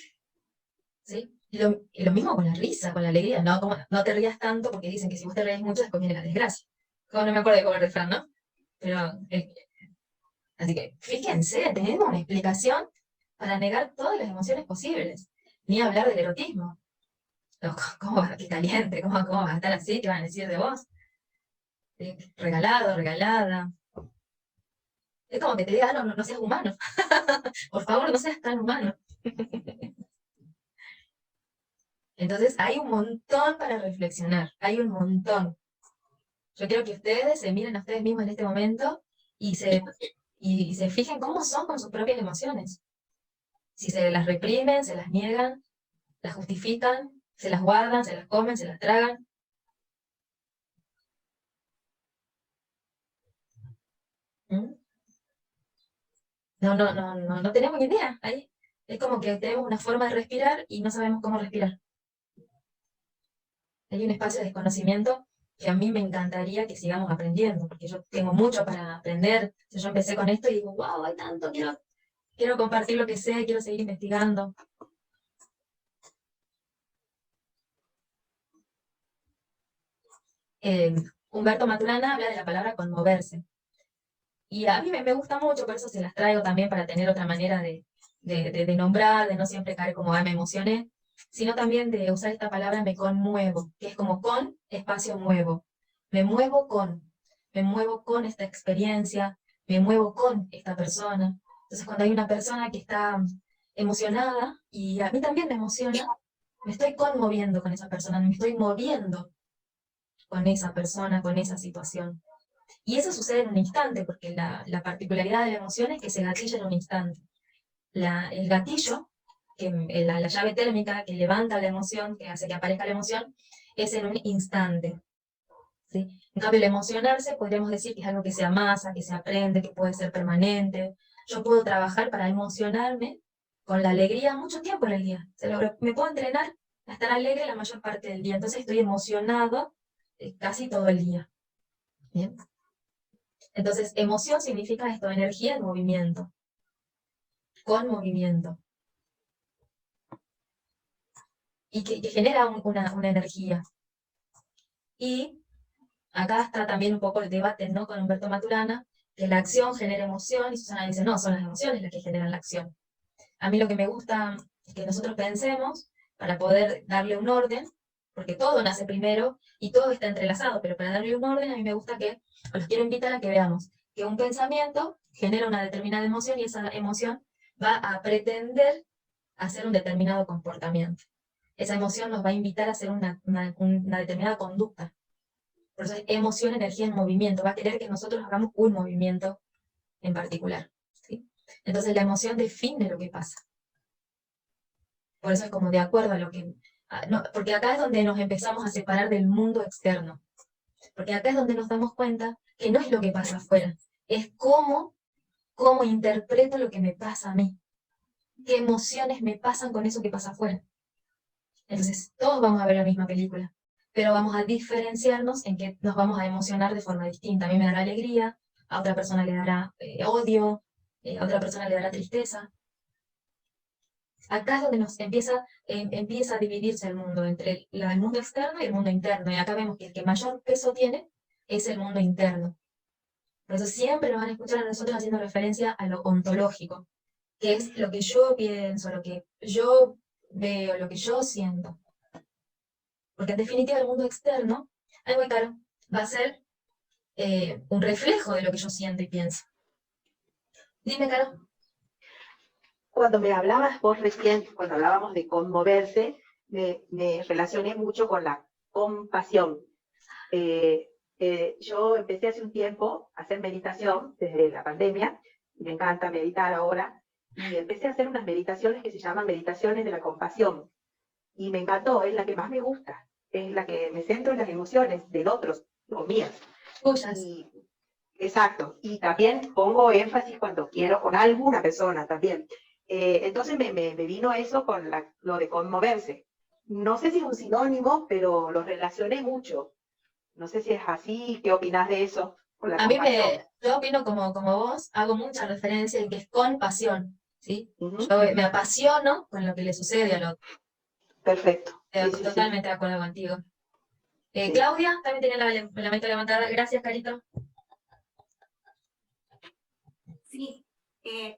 ¿Sí? Y lo mismo con la risa, con la alegría. No, no te rías tanto porque dicen que si vos te reís mucho después viene la desgracia. Como no me acuerdo de cómo el refrán, ¿no? Pero, así que fíjense, tenemos una explicación para negar todas las emociones posibles. Ni hablar del erotismo. ¿Cómo qué caliente? ¿Cómo vas a estar así? ¿Qué van a decir de vos? ¿Sí? Regalado, regalada. Es como que te diga, no seas humano. Por favor, no seas tan humano. Entonces, hay un montón para reflexionar. Hay un montón. Yo quiero que ustedes se miren a ustedes mismos en este momento y se fijen cómo son con sus propias emociones. Si se las reprimen, se las niegan, las justifican, se las guardan, se las comen, se las tragan. ¿Mm? No tenemos idea. Ahí es como que tenemos una forma de respirar y no sabemos cómo respirar. Hay un espacio de desconocimiento que a mí me encantaría que sigamos aprendiendo, porque yo tengo mucho para aprender. Yo empecé con esto y digo, wow, hay tanto, quiero compartir lo que sé, quiero seguir investigando. Humberto Maturana habla de la palabra conmoverse. Y a mí me gusta mucho, por eso se las traigo también para tener otra manera de nombrar, de no siempre caer como, me emocioné, sino también de usar esta palabra me conmuevo, que es como con espacio muevo. Me muevo con esta experiencia, me muevo con esta persona. Entonces cuando hay una persona que está emocionada, y a mí también me emociona, me estoy conmoviendo con esa persona, me estoy moviendo con esa persona, con esa situación. Y eso sucede en un instante, porque la particularidad de la emoción es que se gatilla en un instante. El gatillo, la llave térmica que levanta la emoción, que hace que aparezca la emoción, es en un instante. ¿Sí? En cambio, el emocionarse podríamos decir que es algo que se amasa, que se aprende, que puede ser permanente. Yo puedo trabajar para emocionarme con la alegría mucho tiempo en el día. Me puedo entrenar a estar alegre la mayor parte del día. Entonces estoy emocionado casi todo el día. ¿Bien? Entonces, emoción significa esto, energía en movimiento, con movimiento. Y que genera una energía. Y acá está también un poco el debate, ¿no?, con Humberto Maturana, que la acción genera emoción, y Susana dice, no, son las emociones las que generan la acción. A mí lo que me gusta es que nosotros pensemos, para poder darle un orden, porque todo nace primero y todo está entrelazado, pero para darle un orden a mí me gusta los quiero invitar a que veamos que un pensamiento genera una determinada emoción y esa emoción va a pretender hacer un determinado comportamiento. Esa emoción nos va a invitar a hacer una determinada conducta. Por eso es emoción, energía en movimiento. Va a querer que nosotros hagamos un movimiento en particular, ¿sí? Entonces la emoción define lo que pasa. Por eso es como de acuerdo a lo que... no, porque acá es donde nos empezamos a separar del mundo externo. Porque acá es donde nos damos cuenta que no es lo que pasa afuera, es cómo interpreto lo que me pasa a mí. Qué emociones me pasan con eso que pasa afuera. Entonces, todos vamos a ver la misma película, pero vamos a diferenciarnos en que nos vamos a emocionar de forma distinta. A mí me dará alegría, a otra persona le dará odio, a otra persona le dará tristeza. Acá es donde nos empieza a dividirse el mundo entre el mundo externo y el mundo interno. Y acá vemos que el que mayor peso tiene es el mundo interno. Por eso siempre nos van a escuchar a nosotros haciendo referencia a lo ontológico, que es lo que yo pienso, lo que yo veo, lo que yo siento. Porque en definitiva el mundo externo, algo caro, va a ser un reflejo de lo que yo siento y pienso. Dime, Caro. Cuando me hablabas vos recién, cuando hablábamos de conmoverse, me relacioné mucho con la compasión. Yo empecé hace un tiempo a hacer meditación desde la pandemia, y me encanta meditar ahora, y empecé a hacer unas meditaciones que se llaman meditaciones de la compasión, y me encantó, es la que más me gusta, es la que me centro en las emociones del otro, no mías. Tuyas. Exacto, y también pongo énfasis cuando quiero con alguna persona también. Entonces me vino eso con lo de conmoverse. No sé si es un sinónimo, pero lo relacioné mucho. No sé si es así, ¿qué opinas de eso? Con la A mí compasión. yo opino como vos, hago mucha referencia en que es con pasión, ¿sí? Ujú. Yo me apasiono con lo que le sucede al otro. Perfecto. Sí, sí, sí. Totalmente de acuerdo contigo. Sí. Claudia también tiene la mano levantada. Gracias, Carito. Sí,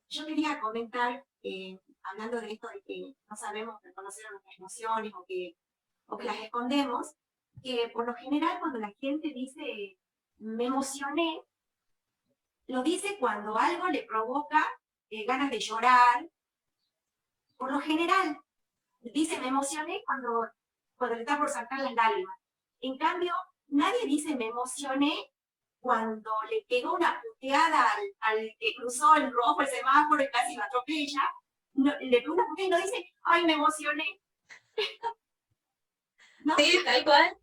yo quería comentar, hablando de esto de que no sabemos reconocer nuestras emociones o que las escondemos, que por lo general cuando la gente dice me emocioné, lo dice cuando algo le provoca ganas de llorar. Por lo general, dice me emocioné cuando le está por saltar las lágrimas. En cambio, nadie dice me emocioné cuando le pegó una puteada al que cruzó el rojo, el semáforo y casi lo atropella. No, le pegó una puteada y no dice, ay, me emocioné. ¿No? Sí, tal cual.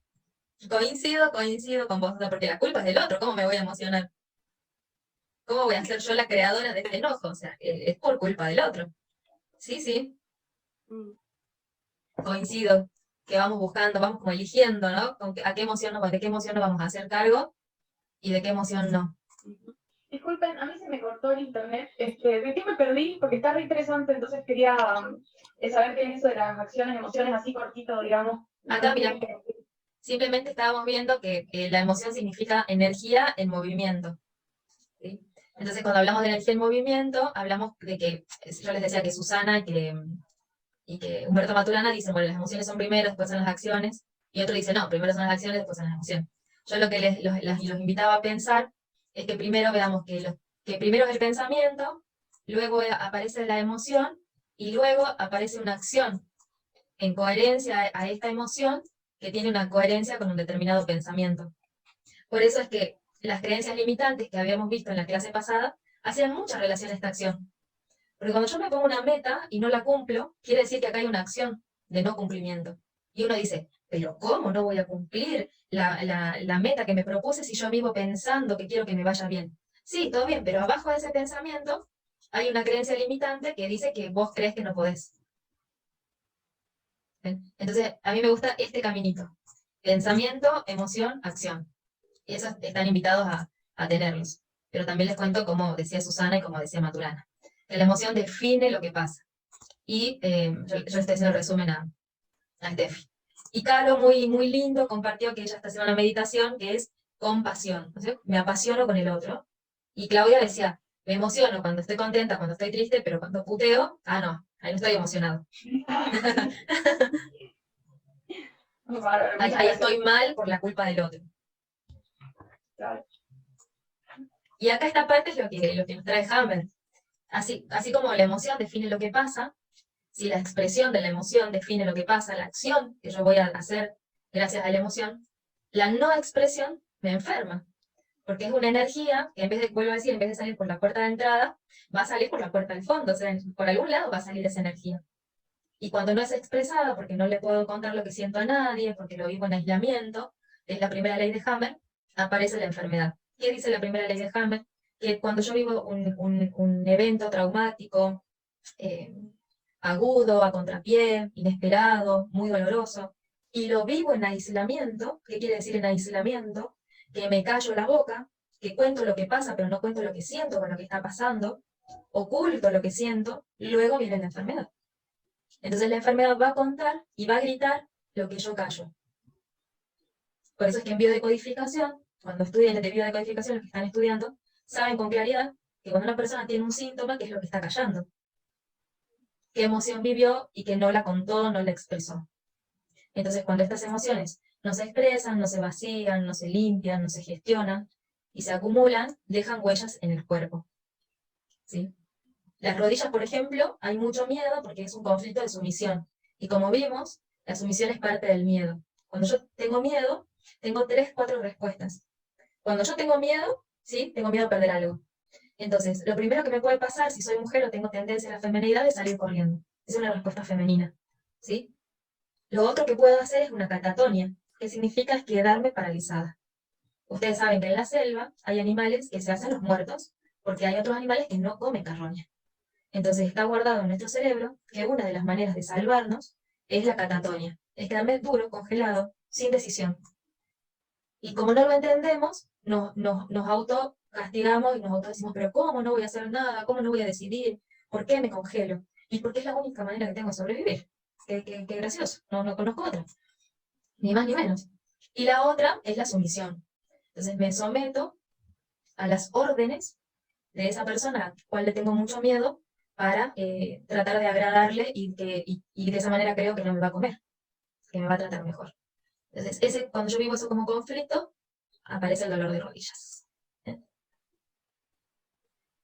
Coincido con vos, o sea, porque la culpa es del otro, ¿cómo me voy a emocionar? ¿Cómo voy a ser yo la creadora de este enojo? O sea, es por culpa del otro. Sí, sí, coincido, que vamos buscando, vamos como eligiendo, ¿no? ¿A qué emoción de qué emoción nos vamos a hacer cargo y de qué emoción no? Disculpen, a mí se me cortó el internet. ¿De qué me perdí? Porque está re interesante, entonces quería saber qué es eso de las acciones, emociones, así cortito, digamos. Acá, mira, simplemente estábamos viendo que la emoción significa energía en movimiento, ¿sí? Entonces, cuando hablamos de energía en movimiento, hablamos de que, yo les decía que Susana y que Humberto Maturana dicen, bueno, las emociones son primero, después son las acciones, y otro dice, no, primero son las acciones, después son las emociones. Yo lo que los invitaba a pensar es que primero veamos que primero es el pensamiento, luego aparece la emoción, y luego aparece una acción en coherencia a esta emoción que tiene una coherencia con un determinado pensamiento. Por eso es que las creencias limitantes que habíamos visto en la clase pasada hacían mucha relación a esta acción. Porque cuando yo me pongo una meta y no la cumplo, quiere decir que acá hay una acción de no cumplimiento. Y uno dice, pero ¿cómo no voy a cumplir la meta que me propuse si yo vivo pensando que quiero que me vaya bien? Sí, todo bien, pero abajo de ese pensamiento hay una creencia limitante que dice que vos crees que no podés. ¿Ven? Entonces, a mí me gusta este caminito. Pensamiento, emoción, acción. Y esos están invitados a tenerlos. Pero también les cuento, como decía Susana y como decía Maturana, que la emoción define lo que pasa. Y yo estoy haciendo el resumen a Steffi. Y Caro, muy, muy lindo, compartió que ella está haciendo una meditación que es compasión. ¿No sé? Me apasiono con el otro. Y Claudia decía, me emociono cuando estoy contenta, cuando estoy triste, pero cuando puteo, no, ahí no estoy emocionado. Ahí estoy mal por la culpa del otro. Y acá esta parte es lo que nos trae Hammer. Así como la emoción define lo que pasa, si la expresión de la emoción define lo que pasa, la acción que yo voy a hacer gracias a la emoción, la no expresión me enferma. Porque es una energía que vuelvo a decir, en vez de salir por la puerta de entrada, va a salir por la puerta del fondo, o sea, por algún lado va a salir esa energía. Y cuando no es expresada, porque no le puedo contar lo que siento a nadie, porque lo vivo en aislamiento, es la primera ley de Hammer, aparece la enfermedad. ¿Qué dice la primera ley de Hammer? Que cuando yo vivo un evento traumático, eh, agudo, a contrapié, inesperado, muy doloroso, y lo vivo en aislamiento, ¿qué quiere decir en aislamiento? Que me callo la boca, que cuento lo que pasa, pero no cuento lo que siento con lo que está pasando, oculto lo que siento, luego viene la enfermedad. Entonces la enfermedad va a contar y va a gritar lo que yo callo. Por eso es que en biodecodificación, cuando estudian de biodecodificación, los que están estudiando, saben con claridad que cuando una persona tiene un síntoma, ¿qué es lo que está callando? ¿Qué emoción vivió y que no la contó, no la expresó? Entonces cuando estas emociones no se expresan, no se vacían, no se limpian, no se gestionan y se acumulan, dejan huellas en el cuerpo. ¿Sí? Las rodillas, por ejemplo, hay mucho miedo porque es un conflicto de sumisión. Y como vimos, la sumisión es parte del miedo. Cuando yo tengo miedo, tengo 3, 4 respuestas. Cuando yo tengo miedo, ¿sí? Tengo miedo a perder algo. Entonces, lo primero que me puede pasar, si soy mujer o tengo tendencia a la feminidad, es salir corriendo. Es una respuesta femenina. ¿Sí? Lo otro que puedo hacer es una catatonia, que significa quedarme paralizada. Ustedes saben que en la selva hay animales que se hacen los muertos, porque hay otros animales que no comen carroña. Entonces está guardado en nuestro cerebro que una de las maneras de salvarnos es la catatonia, es quedarme duro, congelado, sin decisión. Y como no lo entendemos, nos autocastigamos y nos autodecimos, pero ¿cómo no voy a hacer nada? ¿Cómo no voy a decidir? ¿Por qué me congelo? Y porque es la única manera que tengo de sobrevivir. Qué gracioso, no conozco otra. Ni más ni menos. Y la otra es la sumisión. Entonces me someto a las órdenes de esa persona a la cual le tengo mucho miedo para tratar de agradarle y de esa manera creo que no me va a comer, que me va a tratar mejor. Entonces, cuando yo vivo eso como conflicto, aparece el dolor de rodillas. ¿Eh?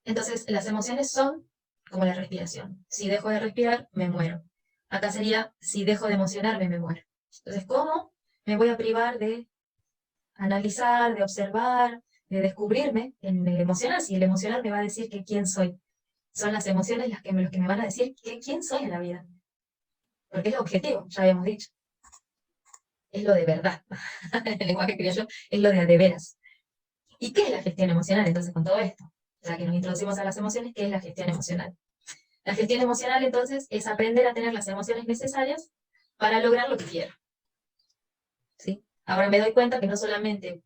Entonces, las emociones son como la respiración. Si dejo de respirar, me muero. Acá sería, si dejo de emocionarme, me muero. Entonces, ¿cómo me voy a privar de analizar, de observar, de descubrirme en el emocional? Si el emocional me va a decir que quién soy. Son las emociones los que me van a decir quién soy en la vida. Porque es lo objetivo, ya habíamos dicho. Es lo de verdad. El lenguaje criollo es lo de veras. ¿Y qué es la gestión emocional entonces con todo esto? Ya que nos introducimos a las emociones, ¿qué es la gestión emocional? La gestión emocional entonces es aprender a tener las emociones necesarias para lograr lo que quiero. ¿Sí? Ahora me doy cuenta que no solamente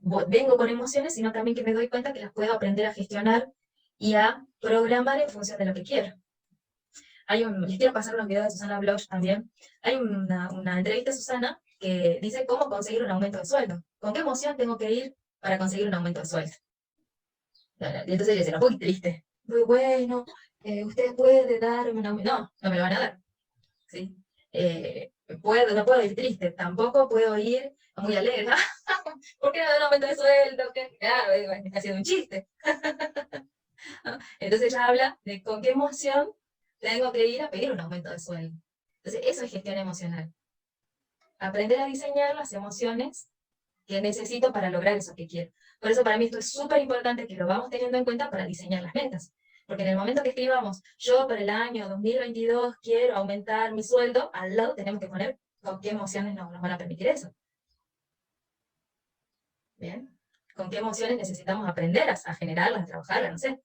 vengo con emociones, sino también que me doy cuenta que las puedo aprender a gestionar y a programar en función de lo que quiero. Les quiero pasar unos videos de Susana Bloch también. Hay una entrevista a Susana que dice cómo conseguir un aumento de sueldo. ¿Con qué emoción tengo que ir para conseguir un aumento de sueldo? Y entonces le dice, no, muy triste. Muy bueno, usted puede darme un aumento. No, no me lo van a dar. ¿Sí? No puedo ir triste, tampoco puedo ir muy alegre. ¿Por qué no da un aumento de sueldo? Claro, me está haciendo un chiste. Entonces ella habla de con qué emoción tengo que ir a pedir un aumento de sueldo. Entonces eso es gestión emocional. Aprender a diseñar las emociones que necesito para lograr eso que quiero. Por eso para mí esto es súper importante que lo vamos teniendo en cuenta para diseñar las metas. Porque en el momento que escribamos, yo para el año 2022 quiero aumentar mi sueldo, al lado tenemos que poner con qué emociones nos van a permitir eso. ¿Bien? ¿Con qué emociones necesitamos aprender a generarlas, a trabajarlas? No sé.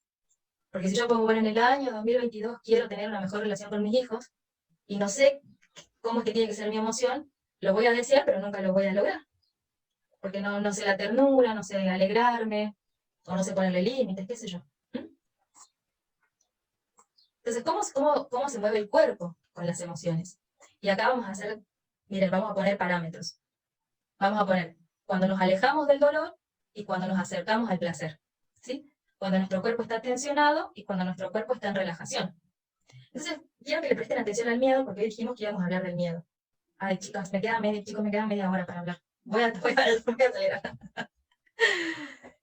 Porque si yo pongo, bueno, en el año 2022 quiero tener una mejor relación con mis hijos, y no sé cómo es que tiene que ser mi emoción, lo voy a desear, pero nunca lo voy a lograr. Porque no sé la ternura, no sé alegrarme, o no sé ponerle límites, qué sé yo. Entonces, ¿cómo se mueve el cuerpo con las emociones? Y acá vamos a hacer, miren, vamos a poner parámetros. Vamos a poner cuando nos alejamos del dolor y cuando nos acercamos al placer. ¿Sí? Cuando nuestro cuerpo está tensionado y cuando nuestro cuerpo está en relajación. Entonces, quiero que le presten atención al miedo, porque hoy dijimos que íbamos a hablar del miedo. Ay, chicos, me queda media hora para hablar. Voy a acelerar.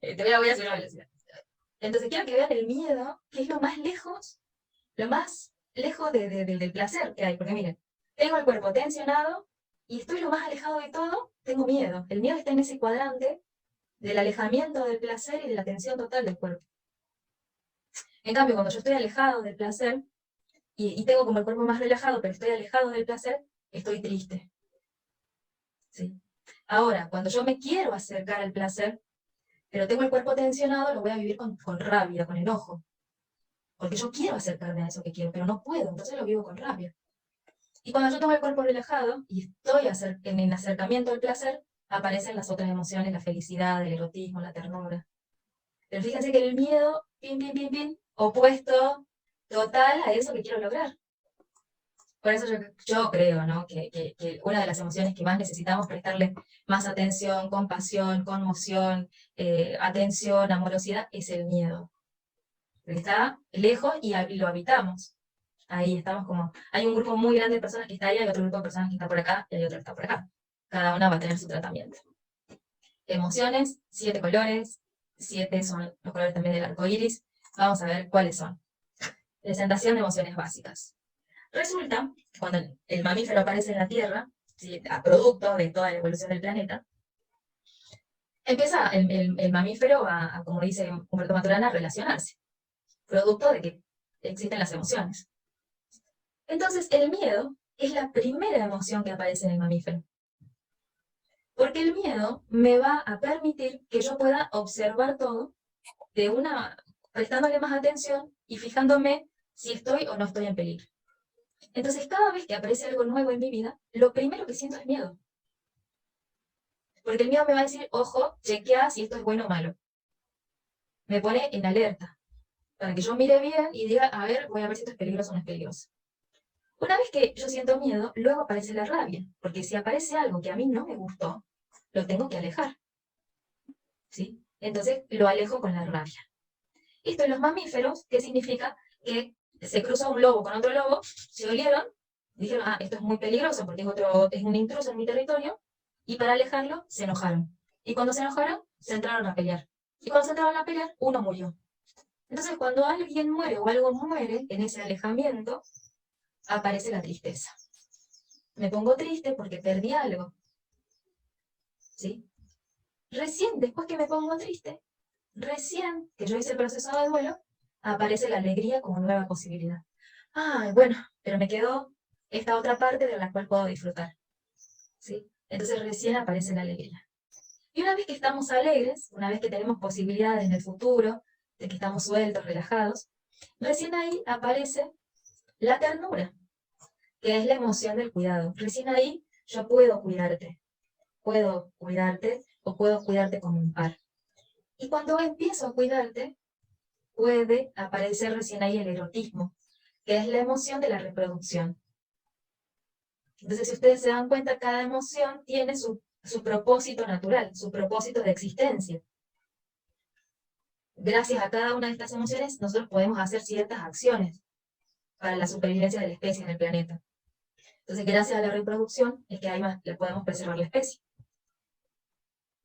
Voy a subir la velocidad. Entonces, quiero que vean el miedo, que es lo más lejos del placer que hay. Porque miren, tengo el cuerpo tensionado y estoy lo más alejado de todo, tengo miedo. El miedo está en ese cuadrante del alejamiento del placer y de la tensión total del cuerpo. En cambio, cuando yo estoy alejado del placer, y tengo como el cuerpo más relajado, pero estoy alejado del placer, estoy triste. ¿Sí? Ahora, cuando yo me quiero acercar al placer, pero tengo el cuerpo tensionado, lo voy a vivir con rabia, con enojo. Porque yo quiero acercarme a eso que quiero, pero no puedo, entonces lo vivo con rabia. Y cuando yo tengo el cuerpo relajado y estoy en el acercamiento al placer, aparecen las otras emociones, la felicidad, el erotismo, la ternura. Pero fíjense que el miedo, opuesto total a eso que quiero lograr. Por eso yo creo, ¿no? que una de las emociones que más necesitamos prestarle más atención, compasión, conmoción, atención, amorosidad, es el miedo. Porque está lejos y lo habitamos. Ahí estamos como, hay un grupo muy grande de personas que está ahí, hay otro grupo de personas que está por acá y hay otro que está por acá. Cada una va a tener su tratamiento. Emociones, 7 colores, 7 son los colores también del arco iris. Vamos a ver cuáles son. Presentación de emociones básicas. Resulta, cuando el mamífero aparece en la Tierra, ¿sí?, a producto de toda la evolución del planeta, empieza el mamífero como dice Humberto Maturana, a relacionarse, producto de que existen las emociones. Entonces, el miedo es la primera emoción que aparece en el mamífero. Porque el miedo me va a permitir que yo pueda observar todo prestándole más atención y fijándome si estoy o no estoy en peligro. Entonces, cada vez que aparece algo nuevo en mi vida, lo primero que siento es miedo. Porque el miedo me va a decir, ojo, chequea si esto es bueno o malo. Me pone en alerta, para que yo mire bien y diga, a ver, voy a ver si esto es peligroso o no es peligroso. Una vez que yo siento miedo, luego aparece la rabia, porque si aparece algo que a mí no me gustó, lo tengo que alejar. ¿Sí? Entonces, lo alejo con la rabia. Esto en los mamíferos, ¿qué significa? Que se cruza un lobo con otro lobo, se olieron, dijeron, esto es muy peligroso porque es un intruso en mi territorio, y para alejarlo, se enojaron. Y cuando se enojaron, se entraron a pelear. Y cuando se entraron a pelear, uno murió. Entonces, cuando alguien muere o algo muere en ese alejamiento, aparece la tristeza. Me pongo triste porque perdí algo. ¿Sí? Recién, después que me pongo triste, recién que yo hice el proceso de duelo, aparece la alegría como nueva posibilidad. Bueno, pero me quedó esta otra parte de la cual puedo disfrutar. ¿Sí? Entonces recién aparece la alegría. Y una vez que estamos alegres, una vez que tenemos posibilidades en el futuro, de que estamos sueltos, relajados, recién ahí aparece la ternura, que es la emoción del cuidado. Recién ahí yo puedo cuidarte o puedo cuidarte como un par. Y cuando empiezo a cuidarte, puede aparecer recién ahí el erotismo, que es la emoción de la reproducción. Entonces, si ustedes se dan cuenta, cada emoción tiene su propósito natural, su propósito de existencia. Gracias a cada una de estas emociones, nosotros podemos hacer ciertas acciones para la supervivencia de la especie en el planeta. Entonces, gracias a la reproducción, es que ahí le podemos preservar la especie.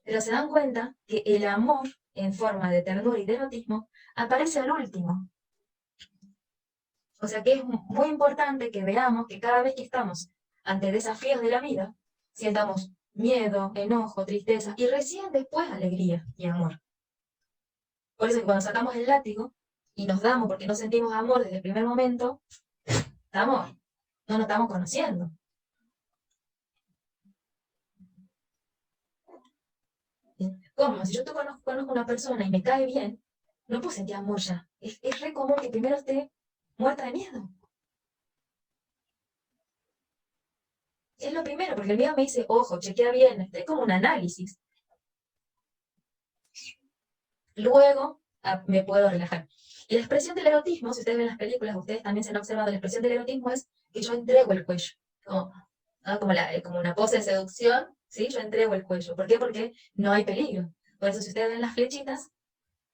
Pero se dan cuenta que el amor, en forma de ternura y de erotismo, aparece al último. O sea que es muy importante que veamos que cada vez que estamos ante desafíos de la vida, sientamos miedo, enojo, tristeza, y recién después alegría y amor. Por eso que cuando sacamos el látigo y nos damos porque no sentimos amor desde el primer momento, no nos estamos conociendo. ¿Cómo? Si yo conozco a una persona y me cae bien, no puedo sentir amor ya. Es re común que primero esté muerta de miedo. Es lo primero, porque el miedo me dice, ojo, chequea bien, es como un análisis. Luego me puedo relajar. Y la expresión del erotismo, si ustedes ven las películas, ustedes también se han observado, la expresión del erotismo es que yo entrego el cuello. Como una pose de seducción, ¿sí? Yo entrego el cuello. ¿Por qué? Porque no hay peligro. Por eso si ustedes ven las flechitas,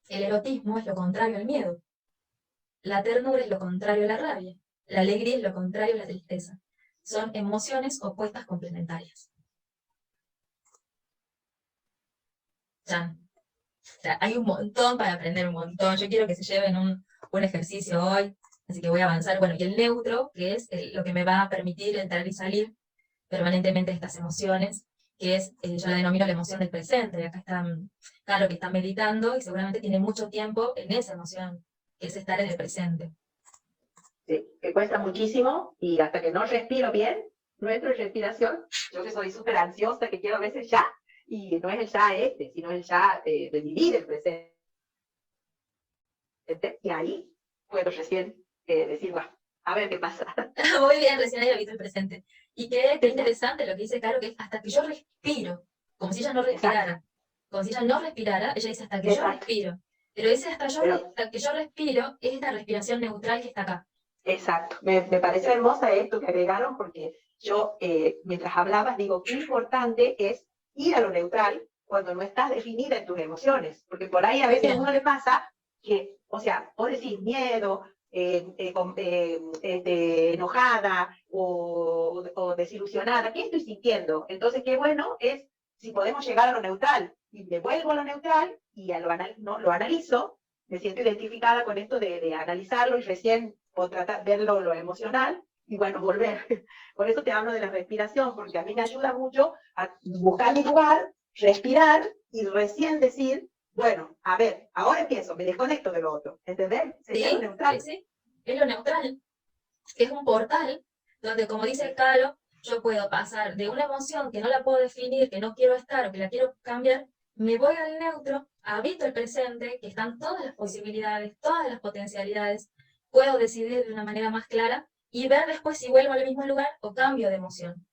el erotismo es lo contrario al miedo. La ternura es lo contrario a la rabia. La alegría es lo contrario a la tristeza. Son emociones opuestas complementarias. Ya. O sea, hay un montón para aprender, un montón. Yo quiero que se lleven un ejercicio hoy, así que voy a avanzar. Bueno, y el neutro, que es lo que me va a permitir entrar y salir permanentemente de estas emociones, que es, yo la denomino la emoción del presente. Acá está Caro, que está meditando y seguramente tiene mucho tiempo en esa emoción, que es estar en el presente. Sí, que cuesta muchísimo y hasta que no respiro bien, no entro en respiración, yo que soy súper ansiosa, que quiero a veces ya, y no es el ya este, sino el ya de vivir el presente. Y ahí puedo recién decir, bueno, a ver qué pasa. Muy bien, recién ahí visto el presente. Y qué interesante lo que dice Caro, que es hasta que yo respiro, como si ella no respirara. Como si ella no respirara, ella dice hasta que yo Exacto. respiro. Pero ese Pero, hasta que yo respiro es esta respiración neutral que está acá. exacto. Me pareció hermosa esto que agregaron porque yo, mientras hablabas, digo, qué importante es ir a lo neutral cuando no estás definida en tus emociones. Porque por ahí a veces a uno le pasa que, o sea, vos decís miedo, enojada o desilusionada, ¿qué estoy sintiendo? Entonces, qué bueno es si podemos llegar a lo neutral. Y me vuelvo a lo neutral y lo analizo, me siento identificada con esto de analizarlo y recién o tratar verlo lo emocional y bueno, volver. Por eso te hablo de la respiración, porque a mí me ayuda mucho a buscar mi lugar, respirar y recién decir, bueno, a ver, ahora empiezo, me desconecto de lo otro, ¿entendés? Sería lo neutral. Sí, es lo neutral. Es un portal donde, como dice Caro, yo puedo pasar de una emoción que no la puedo definir, que no quiero estar o que la quiero cambiar, me voy al neutro, habito el presente, que están todas las posibilidades, todas las potencialidades, puedo decidir de una manera más clara y ver después si vuelvo al mismo lugar o cambio de emoción.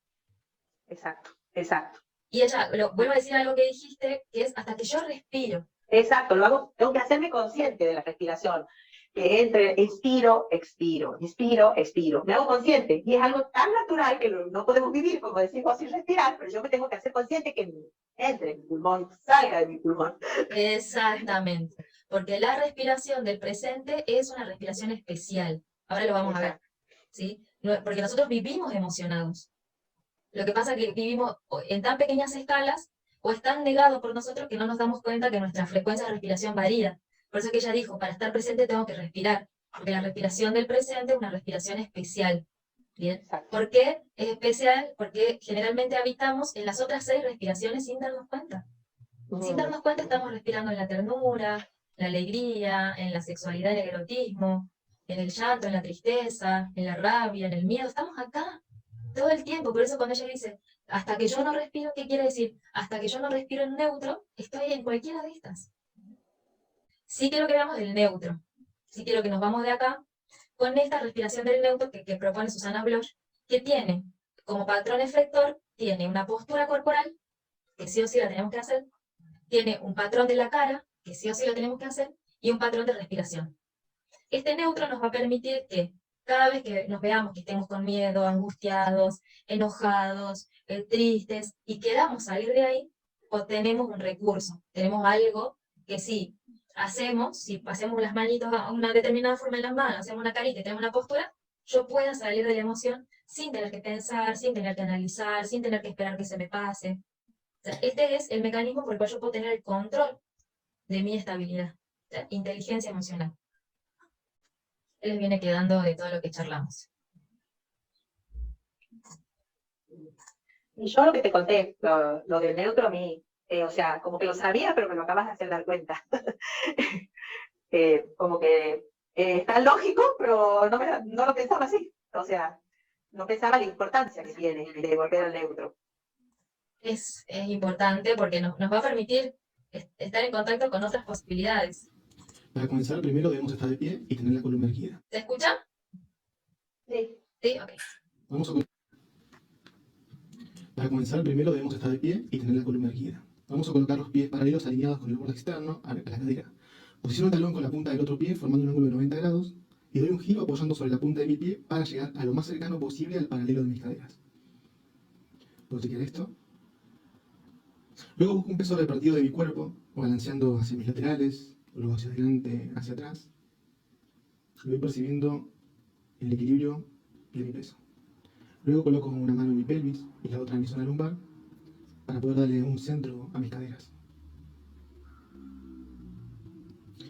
Exacto, exacto. Y ella, vuelvo a decir algo que dijiste, que es hasta que yo respiro. Exacto, lo hago, tengo que hacerme consciente de la respiración. Que entre, inspiro, expiro, inspiro, expiro. Me hago consciente y es algo tan natural que no podemos vivir, como decimos, sin respirar, pero yo me tengo que hacer consciente que entre en mi pulmón, salga de mi pulmón. Exactamente, porque la respiración del presente es una respiración especial. Ahora lo vamos a ver, ¿sí? Porque nosotros vivimos emocionados. Lo que pasa es que vivimos en tan pequeñas escalas o es tan negado por nosotros que no nos damos cuenta que nuestra frecuencia de respiración varía. Por eso que ella dijo, para estar presente tengo que respirar, porque la respiración del presente es una respiración especial. ¿Bien? ¿Por qué es especial? Porque generalmente habitamos en las otras 6 respiraciones sin darnos cuenta. Sin darnos cuenta estamos respirando en la ternura, la alegría, en la sexualidad, en el erotismo, en el llanto, en la tristeza, en la rabia, en el miedo. Estamos acá todo el tiempo. Por eso cuando ella dice, hasta que yo no respiro, ¿qué quiere decir? Hasta que yo no respiro en neutro, estoy en cualquiera de estas. Sí quiero que veamos el neutro. Sí quiero que nos vamos de acá con esta respiración del neutro que propone Susana Bloch, que tiene como patrón efector, tiene una postura corporal, que sí o sí la tenemos que hacer, tiene un patrón de la cara, que sí o sí lo tenemos que hacer, y un patrón de respiración. Este neutro nos va a permitir que cada vez que nos veamos que estemos con miedo, angustiados, enojados, tristes, y queramos salir de ahí, obtenemos un recurso, tenemos algo que si hacemos, si pasemos las manitos a una determinada forma en las manos, hacemos una carita y tenemos una postura, yo pueda salir de la emoción sin tener que pensar, sin tener que analizar, sin tener que esperar que se me pase. O sea, este es el mecanismo por el cual yo puedo tener el control de mi estabilidad, o sea, inteligencia emocional. ¿Qué les viene quedando de todo lo que charlamos? Y yo lo que te conté, lo del neutro a mí, o sea, como que lo sabía, pero me lo acabas de hacer dar cuenta. Como que es tan lógico, pero no lo pensaba así. O sea, no pensaba la importancia que tiene de volver al neutro. Es importante porque nos va a permitir estar en contacto con otras posibilidades. Para comenzar, primero debemos estar de pie y tener la columna erguida. ¿Se escucha? Sí. Sí, ok. Para comenzar, primero debemos estar de pie y tener la columna erguida. Vamos a colocar los pies paralelos alineados con el borde externo a la cadera. Posiciono el talón con la punta del otro pie formando un ángulo de 90 grados y doy un giro apoyando sobre la punta de mi pie para llegar a lo más cercano posible al paralelo de mis caderas. ¿Puedo chequear esto? Luego busco un peso repartido de mi cuerpo, balanceando hacia mis laterales, luego hacia adelante, hacia atrás. Voy percibiendo el equilibrio de mi peso. Luego coloco una mano en mi pelvis y la otra en mi zona lumbar para poder darle un centro a mis caderas.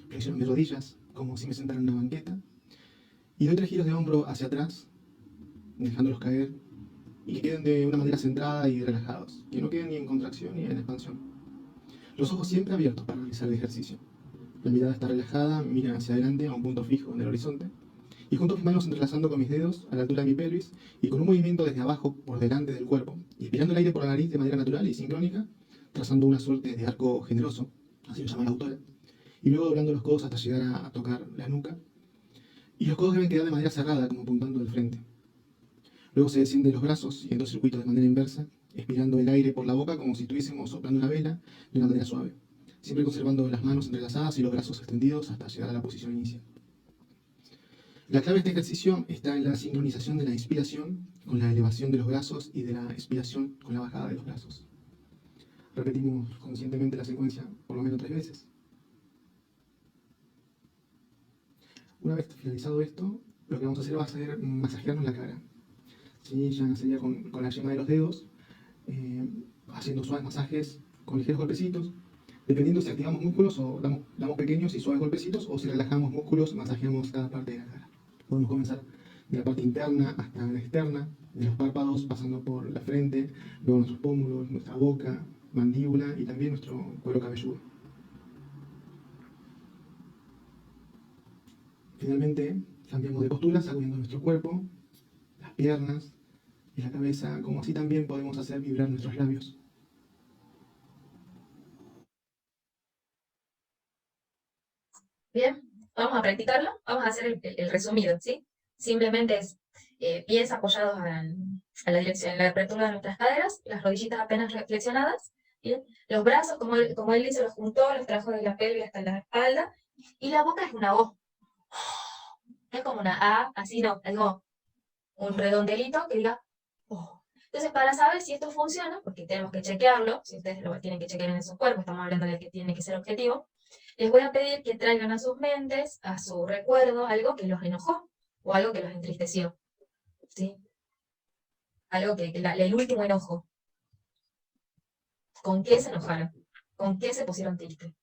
Flexiono mis rodillas como si me sentara en una banqueta y doy 3 giros de hombro hacia atrás, dejándolos caer y que queden de una manera centrada y relajados, que no queden ni en contracción ni en expansión. Los ojos siempre abiertos para realizar el ejercicio. La mirada está relajada, mira hacia adelante a un punto fijo en el horizonte, y junto mis manos entrelazando con mis dedos a la altura de mi pelvis y con un movimiento desde abajo por delante del cuerpo, inspirando el aire por la nariz de manera natural y sincrónica, trazando una suerte de arco generoso, así lo llama la autora, y luego doblando los codos hasta llegar a tocar la nuca, y los codos deben quedar de manera cerrada, como apuntando al frente. Luego se descienden los brazos, siguiendo circuitos de manera inversa, expirando el aire por la boca como si estuviésemos soplando una vela de una manera suave, siempre conservando las manos entrelazadas y los brazos extendidos hasta llegar a la posición inicial. La clave de este ejercicio está en la sincronización de la inspiración con la elevación de los brazos y de la expiración con la bajada de los brazos. Repetimos conscientemente la secuencia por lo menos 3 veces. Una vez finalizado esto, lo que vamos a hacer va a ser masajearnos la cara. ¿Sí? Ya sería con la yema de los dedos, haciendo suaves masajes con ligeros golpecitos, dependiendo si activamos músculos o damos pequeños y suaves golpecitos, o si relajamos músculos, masajeamos cada parte de la cara. Podemos comenzar de la parte interna hasta la externa, de los párpados pasando por la frente, luego nuestros pómulos, nuestra boca, mandíbula y también nuestro cuero cabelludo. Finalmente, cambiamos de postura, sacudiendo nuestro cuerpo, las piernas y la cabeza, como así también podemos hacer vibrar nuestros labios. Bien, vamos a practicarlo, vamos a hacer el resumido, ¿sí? Simplemente es pies apoyados a la dirección, en la apertura de nuestras caderas, las rodillitas apenas flexionadas, ¿bien? Los brazos, como él dice, los juntó, los trajo de la pelvis hasta la espalda, y la boca es una O. Es como una A, así no, algo, un redondelito que diga O. Entonces, para saber si esto funciona, porque tenemos que chequearlo, si ustedes lo tienen que chequear en su cuerpo, estamos hablando de que tiene que ser objetivo, les voy a pedir que traigan a sus mentes, a su recuerdo, algo que los enojó o algo que los entristeció, ¿sí? Algo el último enojo. ¿Con qué se enojaron? ¿Con qué se pusieron tristes?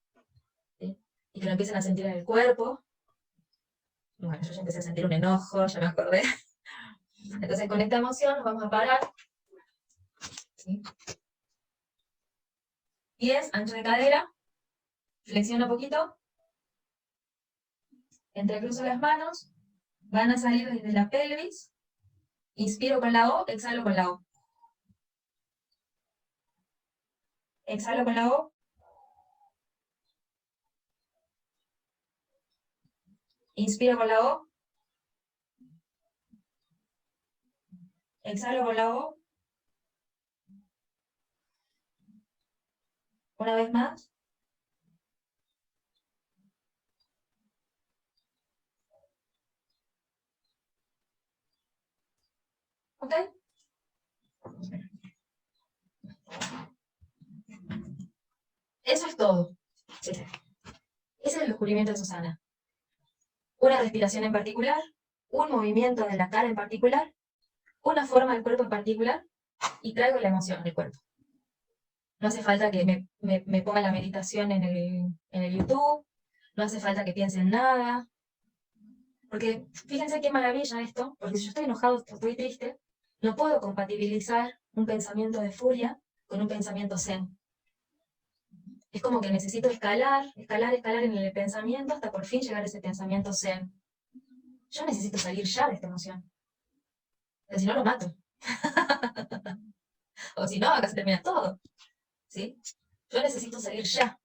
¿Sí? Y que lo empiecen a sentir en el cuerpo. Bueno, yo ya empecé a sentir un enojo, ya me acordé. Entonces, con esta emoción nos vamos a parar. ¿Sí? Pies, ancho de cadera. Flexiona un poquito. Entrecruzo las manos. Van a salir desde la pelvis. Inspiro con la O, exhalo con la O. Exhalo con la O. Inspiro con la O. Exhalo con la O. Una vez más. ¿Ok? Eso es todo. Sí. Ese es el descubrimiento de Susana. Una respiración en particular, un movimiento de la cara en particular, una forma del cuerpo en particular, y traigo la emoción del cuerpo. No hace falta que me ponga la meditación en el YouTube, no hace falta que piense en nada, porque fíjense qué maravilla esto, porque si yo estoy enojado, estoy triste, no puedo compatibilizar un pensamiento de furia con un pensamiento zen. Es como que necesito escalar en el pensamiento hasta por fin llegar a ese pensamiento zen. Yo necesito salir ya de esta emoción, porque si no lo mato. O si no, acá se termina todo. ¿Sí? Yo necesito salir ya.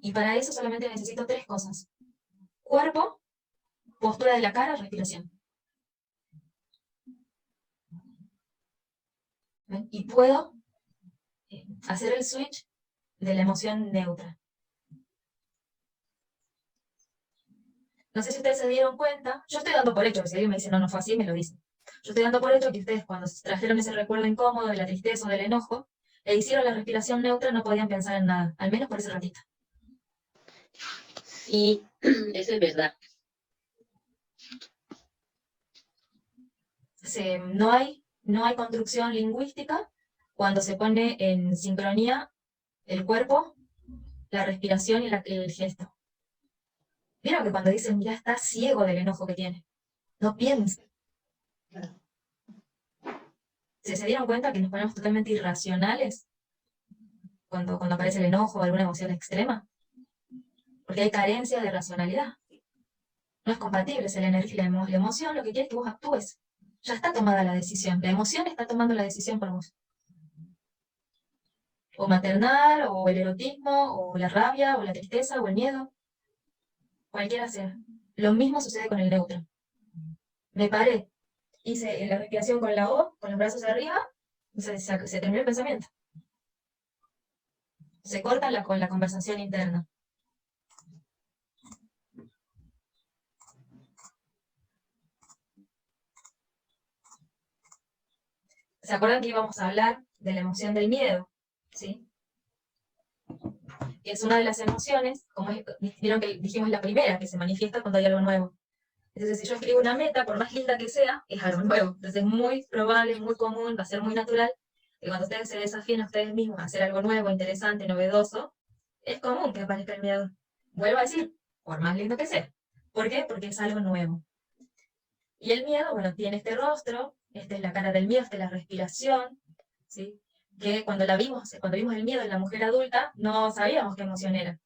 Y para eso solamente necesito 3 cosas. Cuerpo, postura de la cara, respiración. ¿Ven? Y puedo hacer el switch de la emoción neutra. No sé si ustedes se dieron cuenta, yo estoy dando por hecho, que si alguien me dice no fue así, me lo dicen. Yo estoy dando por hecho que ustedes cuando trajeron ese recuerdo incómodo de la tristeza o del enojo, e hicieron la respiración neutra, no podían pensar en nada, al menos por ese ratito. Sí, eso es verdad. No hay construcción lingüística cuando se pone en sincronía el cuerpo, la respiración y el gesto. ¿Vieron que cuando dicen ya está ciego del enojo que tiene? No piensa. ¿Se dieron cuenta que nos ponemos totalmente irracionales cuando aparece el enojo o alguna emoción extrema? Porque hay carencia de racionalidad. No es compatible, es la energía, la emoción lo que quiere es que vos actúes. Ya está tomada la decisión, la emoción está tomando la decisión por vos. O maternal, o el erotismo, o la rabia, o la tristeza, o el miedo. Cualquiera sea. Lo mismo sucede con el neutro. Me paré, hice la respiración con la O, con los brazos arriba, y se terminó el pensamiento. Se corta con la conversación interna. ¿Se acuerdan que íbamos a hablar de la emoción del miedo? ¿Sí? Que es una de las emociones, como vieron que dijimos la primera, que se manifiesta cuando hay algo nuevo. Entonces, si yo escribo una meta, por más linda que sea, es algo nuevo. Entonces, es muy probable, muy común, va a ser muy natural, que cuando ustedes se desafíen a ustedes mismos a hacer algo nuevo, interesante, novedoso, es común que aparezca el miedo. Vuelvo a decir, por más lindo que sea. ¿Por qué? Porque es algo nuevo. Y el miedo, bueno, tiene este rostro, esta es la cara del miedo, esta es la respiración, ¿sí? Que cuando vimos el miedo en la mujer adulta, no sabíamos qué emoción era.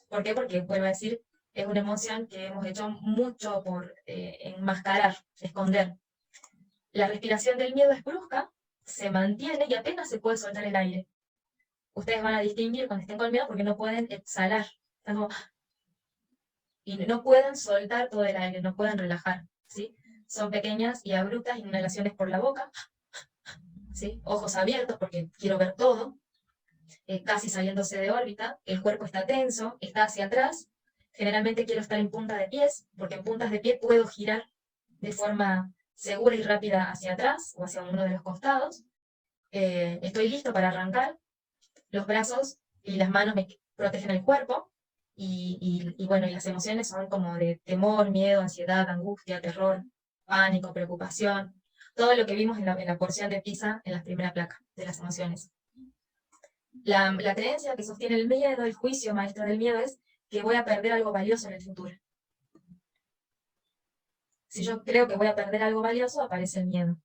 ¿Por qué? Porque, vuelvo a decir, es una emoción que hemos hecho mucho por enmascarar, esconder. La respiración del miedo es brusca, se mantiene y apenas se puede soltar el aire. Ustedes van a distinguir cuando estén con miedo porque no pueden exhalar. Están como... Y no pueden soltar todo el aire, no pueden relajar, ¿sí? Son pequeñas y abruptas inhalaciones por la boca, ¿sí? Ojos abiertos porque quiero ver todo, casi saliéndose de órbita, el cuerpo está tenso, está hacia atrás, generalmente quiero estar en punta de pies, porque en puntas de pie puedo girar de forma segura y rápida hacia atrás o hacia uno de los costados, estoy listo para arrancar, los brazos y las manos me protegen el cuerpo, y bueno, y las emociones son como de temor, miedo, ansiedad, angustia, terror, pánico, preocupación, todo lo que vimos en la porción de PISA en la primera placa de las emociones. La creencia que sostiene el miedo, el juicio maestro del miedo es que voy a perder algo valioso en el futuro. Si yo creo que voy a perder algo valioso, aparece el miedo,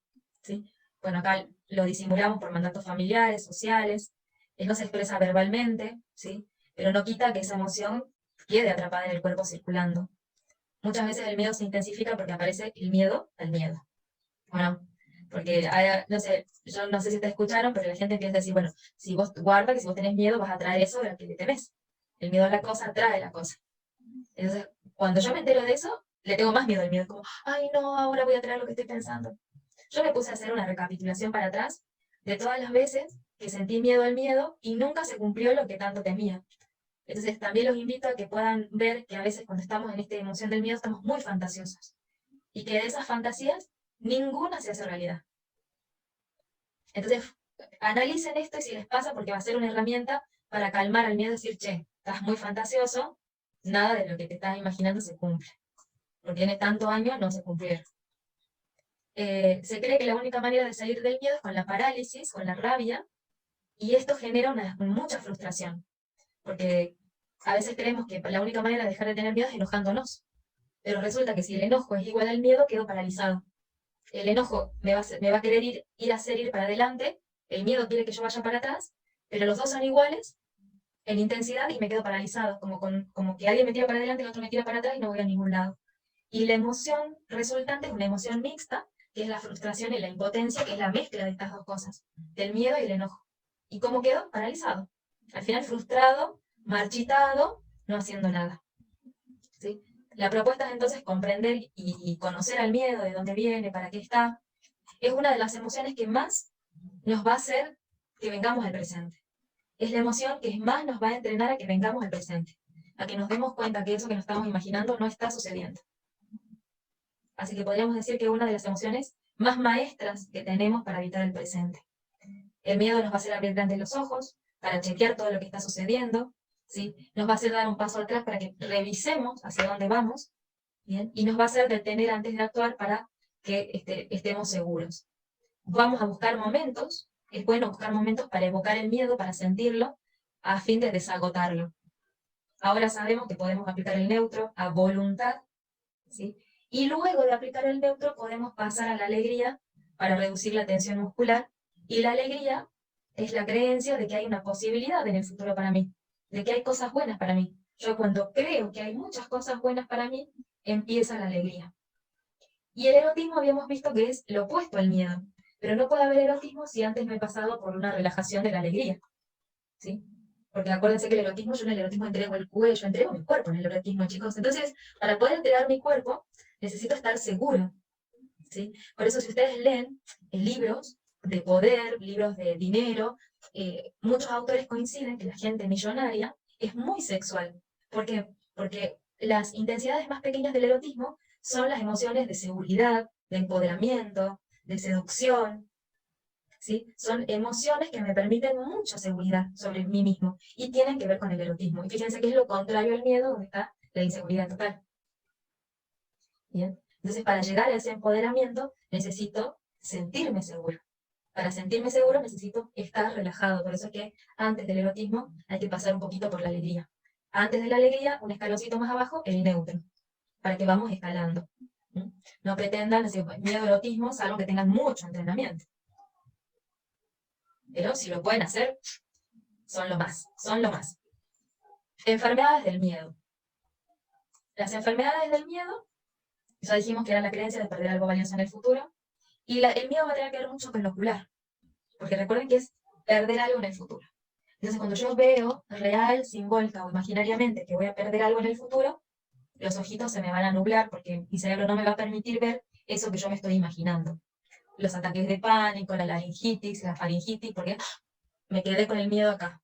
¿sí? Bueno, acá lo disimulamos por mandatos familiares, sociales, no se expresa verbalmente, ¿sí? Pero no quita que esa emoción quede atrapada en el cuerpo circulando. Muchas veces el miedo se intensifica porque aparece el miedo al miedo. Bueno, porque, no sé, yo no sé si te escucharon, pero la gente empieza a decir, bueno, si vos guarda que si vos tenés miedo vas a traer eso de lo que le temés. El miedo a la cosa atrae la cosa. Entonces, cuando yo me entero de eso, le tengo más miedo al miedo, como, ay no, ahora voy a traer lo que estoy pensando. Yo me puse a hacer una recapitulación para atrás de todas las veces que sentí miedo al miedo y nunca se cumplió lo que tanto temía. Entonces también los invito a que puedan ver que a veces cuando estamos en esta emoción del miedo estamos muy fantasiosos y que de esas fantasías ninguna se hace realidad. Entonces analicen esto y si les pasa, porque va a ser una herramienta para calmar al miedo y decir, che, estás muy fantasioso, nada de lo que te estás imaginando se cumple. Porque tiene tantos años, no se cumplieron. Se cree que la única manera de salir del miedo es con la parálisis, con la rabia, y esto genera mucha frustración. Porque a veces creemos que la única manera de dejar de tener miedo es enojándonos. Pero resulta que si el enojo es igual al miedo, quedo paralizado. El enojo me va a querer ir para adelante, el miedo quiere que yo vaya para atrás, pero los dos son iguales en intensidad y me quedo paralizado, como que alguien me tira para adelante y el otro me tira para atrás y no voy a ningún lado. Y la emoción resultante es una emoción mixta, que es la frustración y la impotencia, que es la mezcla de estas dos cosas, del miedo y el enojo. ¿Y cómo quedo? Paralizado. Al final frustrado, marchitado, no haciendo nada. ¿Sí? La propuesta es entonces comprender y conocer al miedo, de dónde viene, para qué está. Es una de las emociones que más nos va a hacer que vengamos al presente. Es la emoción que más nos va a entrenar a que vengamos al presente, a que nos demos cuenta que eso que nos estamos imaginando no está sucediendo. Así que podríamos decir que es una de las emociones más maestras que tenemos para evitar el presente. El miedo nos va a hacer abrir grandes los ojos, para chequear todo lo que está sucediendo, ¿sí? Nos va a hacer dar un paso atrás para que revisemos hacia dónde vamos, ¿bien? Y nos va a hacer detener antes de actuar para que estemos seguros. Vamos a buscar momentos, es bueno buscar momentos para evocar el miedo, para sentirlo, a fin de desagotarlo. Ahora sabemos que podemos aplicar el neutro a voluntad, ¿sí? Y luego de aplicar el neutro podemos pasar a la alegría para reducir la tensión muscular Y la alegría es la creencia de que hay una posibilidad en el futuro para mí, de que hay cosas buenas para mí. Yo cuando creo que hay muchas cosas buenas para mí, empieza la alegría. Y el erotismo habíamos visto que es lo opuesto al miedo, pero no puede haber erotismo si antes no he pasado por una relajación de la alegría, ¿sí? Porque acuérdense que el erotismo, yo en el erotismo entrego el cuello, entrego mi cuerpo en el erotismo, chicos. Entonces, para poder entregar mi cuerpo, necesito estar seguro, ¿sí? Por eso si ustedes leen libros de poder, libros de dinero, muchos autores coinciden que la gente millonaria es muy sexual. ¿Por qué? Porque las intensidades más pequeñas del erotismo son las emociones de seguridad, de empoderamiento, de seducción, ¿sí? Son emociones que me permiten mucha seguridad sobre mí mismo y tienen que ver con el erotismo. Y fíjense que es lo contrario al miedo, donde está la inseguridad total. ¿Bien? Entonces, para llegar a ese empoderamiento, necesito sentirme seguro. Para sentirme seguro, necesito estar relajado. Por eso es que antes del erotismo hay que pasar un poquito por la alegría. Antes de la alegría, un escaloncito más abajo, el neutro, para que vamos escalando. ¿Mm? No pretendan decir, miedo erotismo, salvo que tengan mucho entrenamiento. Pero si lo pueden hacer, son lo más, son lo más. Enfermedades del miedo. Las enfermedades del miedo, ya dijimos que era la creencia de perder algo valioso en el futuro, y el miedo va a tener que ver mucho con lo ocular, porque recuerden que es perder algo en el futuro. Entonces, cuando yo veo real, simbólica o imaginariamente que voy a perder algo en el futuro, los ojitos se me van a nublar porque mi cerebro no me va a permitir ver eso que yo me estoy imaginando. Los ataques de pánico, la laringitis, la faringitis, porque me quedé con el miedo acá,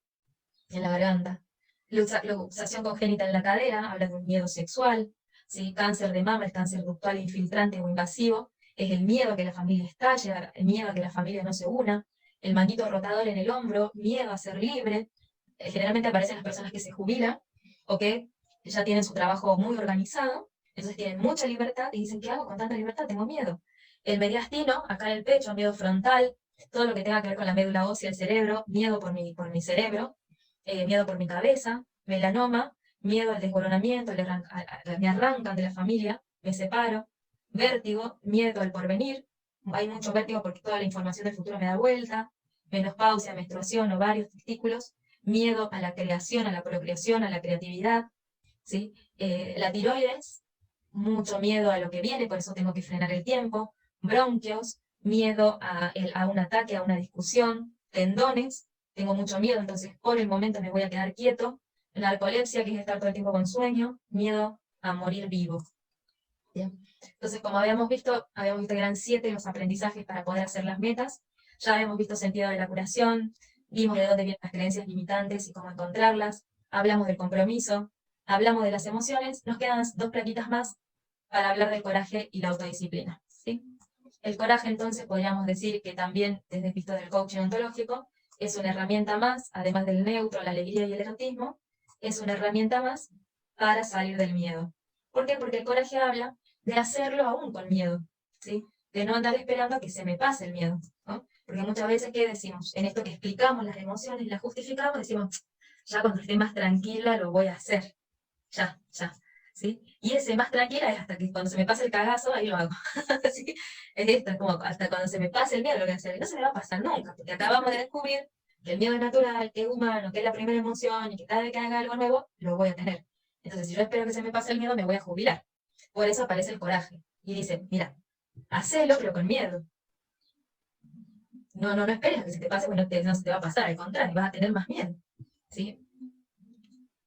en la garganta. Luxación congénita en la cadera, habla de un miedo sexual. ¿Sí? Cáncer de mama, el cáncer ductal infiltrante o invasivo, es el miedo a que la familia estalle, el miedo a que la familia no se una. El manguito rotador en el hombro, miedo a ser libre. Generalmente aparecen las personas que se jubilan o que ya tienen su trabajo muy organizado, entonces tienen mucha libertad y dicen, ¿qué hago con tanta libertad? Tengo miedo. El mediastino, acá en el pecho, miedo frontal, todo lo que tenga que ver con la médula ósea, el cerebro, miedo por mi cerebro, miedo por mi cabeza, melanoma, miedo al desboronamiento, me arrancan de la familia, me separo, vértigo, miedo al porvenir, hay mucho vértigo porque toda la información del futuro me da vuelta, menopausia, menstruación, ovarios, testículos, miedo a la creación, a la procreación, a la creatividad, ¿sí? La tiroides, mucho miedo a lo que viene, por eso tengo que frenar el tiempo, bronquios, miedo a un ataque, a una discusión, tendones, tengo mucho miedo, entonces por el momento me voy a quedar quieto, narcolepsia, que es estar todo el tiempo con sueño, miedo a morir vivo. ¿Bien? Entonces, como habíamos visto que eran 7 los aprendizajes para poder hacer las metas, ya habíamos visto sentido de la curación, vimos de dónde vienen las creencias limitantes y cómo encontrarlas, hablamos del compromiso, hablamos de las emociones, nos quedan 2 plaquitas más para hablar del coraje y la autodisciplina. ¿Sí? El coraje, entonces, podríamos decir que también, desde el visto del coaching ontológico, es una herramienta más, además del neutro, la alegría y el erotismo, es una herramienta más para salir del miedo. ¿Por qué? Porque el coraje habla de hacerlo aún con miedo, ¿sí? De no andar esperando a que se me pase el miedo, ¿no? Porque muchas veces, ¿qué decimos? En esto que explicamos las emociones, las justificamos, decimos, ya cuando esté más tranquila lo voy a hacer, ya, ¿sí? Y ese más tranquila es hasta que cuando se me pase el cagazo, ahí lo hago, ¿sí? Es esto, es como hasta cuando se me pase el miedo lo voy a hacer, y no se me va a pasar nunca, porque acabamos de descubrir que el miedo es natural, que es humano, que es la primera emoción, y que cada vez que haga algo nuevo, lo voy a tener. Entonces, si yo espero que se me pase el miedo, me voy a jubilar. Por eso aparece el coraje. Y dice, mira, hacelo, pero con miedo. No esperes a que se te pase, porque no se te va a pasar, al contrario, vas a tener más miedo. ¿Sí?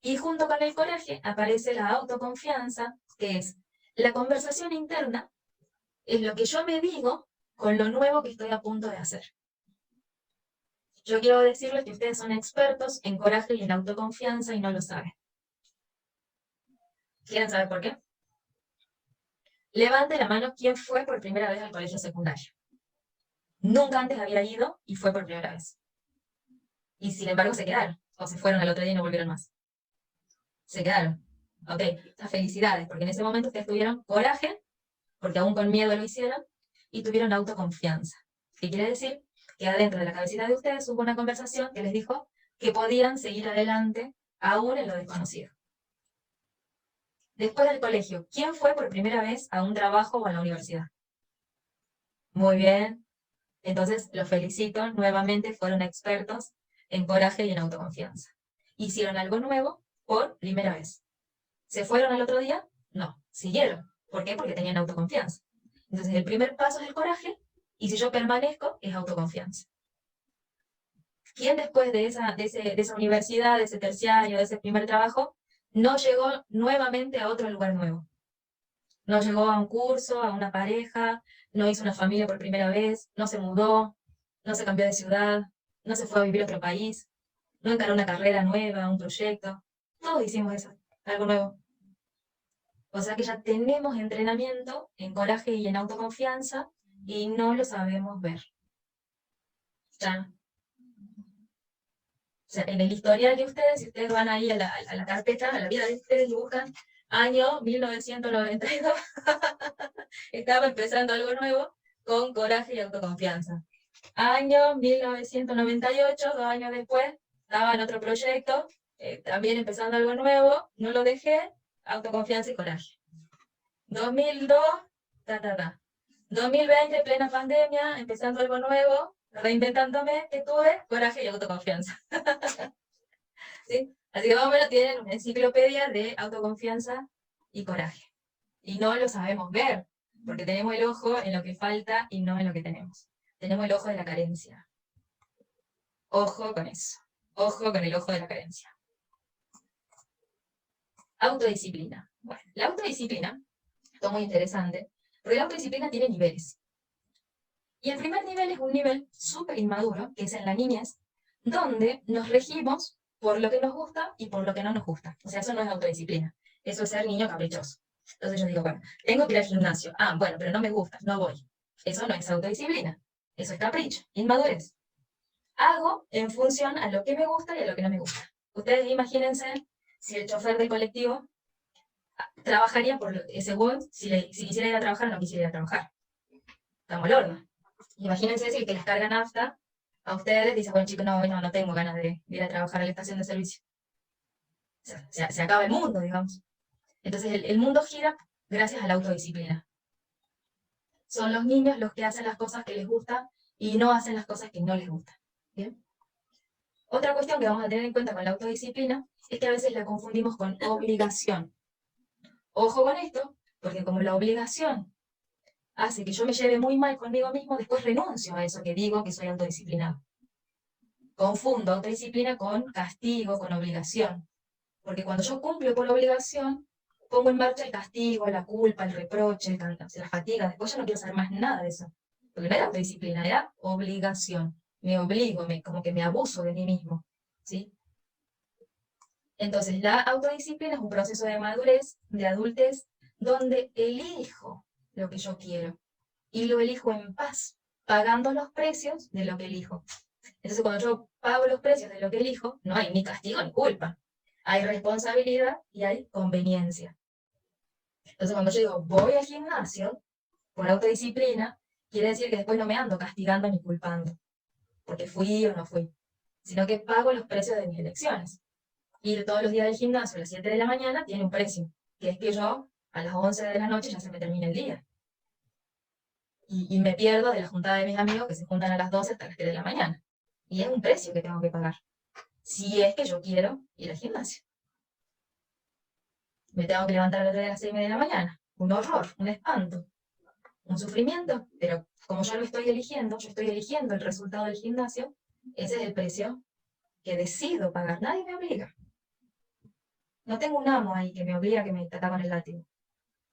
Y junto con el coraje aparece la autoconfianza, que es la conversación interna, es lo que yo me digo con lo nuevo que estoy a punto de hacer. Yo quiero decirles que ustedes son expertos en coraje y en autoconfianza y no lo saben. ¿Quieren saber por qué? Levante la mano quién fue por primera vez al colegio secundario. Nunca antes había ido y fue por primera vez. Y sin embargo se quedaron. O se fueron al otro día y no volvieron más. Se quedaron. Ok, felicidades, porque en ese momento ustedes tuvieron coraje, porque aún con miedo lo hicieron, y tuvieron autoconfianza. ¿Qué quiere decir? Que adentro de la cabecita de ustedes hubo una conversación que les dijo que podían seguir adelante aún en lo desconocido. Después del colegio, ¿quién fue por primera vez a un trabajo o a la universidad? Muy bien. Entonces, los felicito, nuevamente fueron expertos en coraje y en autoconfianza. Hicieron algo nuevo por primera vez. ¿Se fueron al otro día? No, siguieron. ¿Por qué? Porque tenían autoconfianza. Entonces, el primer paso es el coraje, y si yo permanezco, es autoconfianza. ¿Quién después de esa universidad, de ese terciario, de ese primer trabajo, no llegó nuevamente a otro lugar nuevo? No llegó a un curso, a una pareja, no hizo una familia por primera vez, no se mudó, no se cambió de ciudad, no se fue a vivir a otro país, no encaró una carrera nueva, un proyecto. Todos hicimos eso, algo nuevo. O sea que ya tenemos entrenamiento en coraje y en autoconfianza y no lo sabemos ver. Ya. O sea, en el historial de ustedes, si ustedes van ahí a la carpeta, a la vida de ustedes y buscan año 1992, estaba empezando algo nuevo con coraje y autoconfianza. Año 1998, 2 años después, estaba en otro proyecto, también empezando algo nuevo, no lo dejé, autoconfianza y coraje. 2002, 2020, plena pandemia, empezando algo nuevo, reinventándome, que tuve coraje y autoconfianza. ¿Sí? Así que más o menos tienen una enciclopedia de autoconfianza y coraje. Y no lo sabemos ver, porque tenemos el ojo en lo que falta y no en lo que tenemos. Tenemos el ojo de la carencia. Ojo con eso. Ojo con el ojo de la carencia. Autodisciplina. Bueno, la autodisciplina, esto es muy interesante, porque la autodisciplina tiene niveles. Y el primer nivel es un nivel súper inmaduro, que es en la niñez, donde nos regimos por lo que nos gusta y por lo que no nos gusta. O sea, eso no es autodisciplina. Eso es ser niño caprichoso. Entonces yo digo, bueno, tengo que ir al gimnasio. Ah, bueno, pero no me gusta, no voy. Eso no es autodisciplina. Eso es capricho, inmadurez. Hago en función a lo que me gusta y a lo que no me gusta. Ustedes imagínense si el chofer del colectivo trabajaría según si quisiera ir a trabajar o no quisiera ir a trabajar. Estamos al horno. Imagínense si el que les carga nafta a ustedes dice, bueno chicos, no tengo ganas de ir a trabajar a la estación de servicio. O sea, se acaba el mundo, digamos. Entonces el mundo gira gracias a la autodisciplina. Son los niños los que hacen las cosas que les gustan y no hacen las cosas que no les gustan. ¿Bien? Otra cuestión que vamos a tener en cuenta con la autodisciplina es que a veces la confundimos con obligación. Ojo con esto, porque como la obligación hace que yo me lleve muy mal conmigo mismo, después renuncio a eso que digo que soy autodisciplinado. Confundo autodisciplina con castigo, con obligación. Porque cuando yo cumplo por obligación, pongo en marcha el castigo, la culpa, el reproche, la fatiga. Después yo no quiero saber más nada de eso. Porque no era autodisciplina, era obligación. Me obligo, como que me abuso de mí mismo. ¿Sí? Entonces, la autodisciplina es un proceso de madurez, de adultez, donde elijo lo que yo quiero. Y lo elijo en paz, pagando los precios de lo que elijo. Entonces, cuando yo pago los precios de lo que elijo, no hay ni castigo ni culpa. Hay responsabilidad y hay conveniencia. Entonces, cuando yo digo, voy al gimnasio, por autodisciplina, quiere decir que después no me ando castigando ni culpando, porque fui o no fui, sino que pago los precios de mis elecciones. Ir todos los días al gimnasio a las 7 de la mañana tiene un precio, que es que yo a las 11 de la noche ya se me termina el día. Y me pierdo de la juntada de mis amigos que se juntan a las 12 hasta las 3 de la mañana. Y es un precio que tengo que pagar, si es que yo quiero ir al gimnasio. Me tengo que levantar a las 3 de las 6:30 de la mañana. Un horror, un espanto, un sufrimiento, pero como yo lo estoy eligiendo, yo estoy eligiendo el resultado del gimnasio, ese es el precio que decido pagar. Nadie me obliga. No tengo un amo ahí que me obliga, que me trata con el látigo.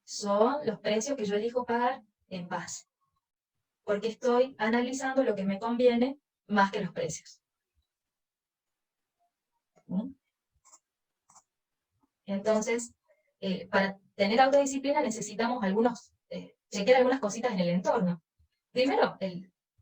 Son los precios que yo elijo pagar en paz. Porque estoy analizando lo que me conviene más que los precios. ¿Mm? Entonces, para tener autodisciplina necesitamos chequear algunas cositas en el entorno. Primero,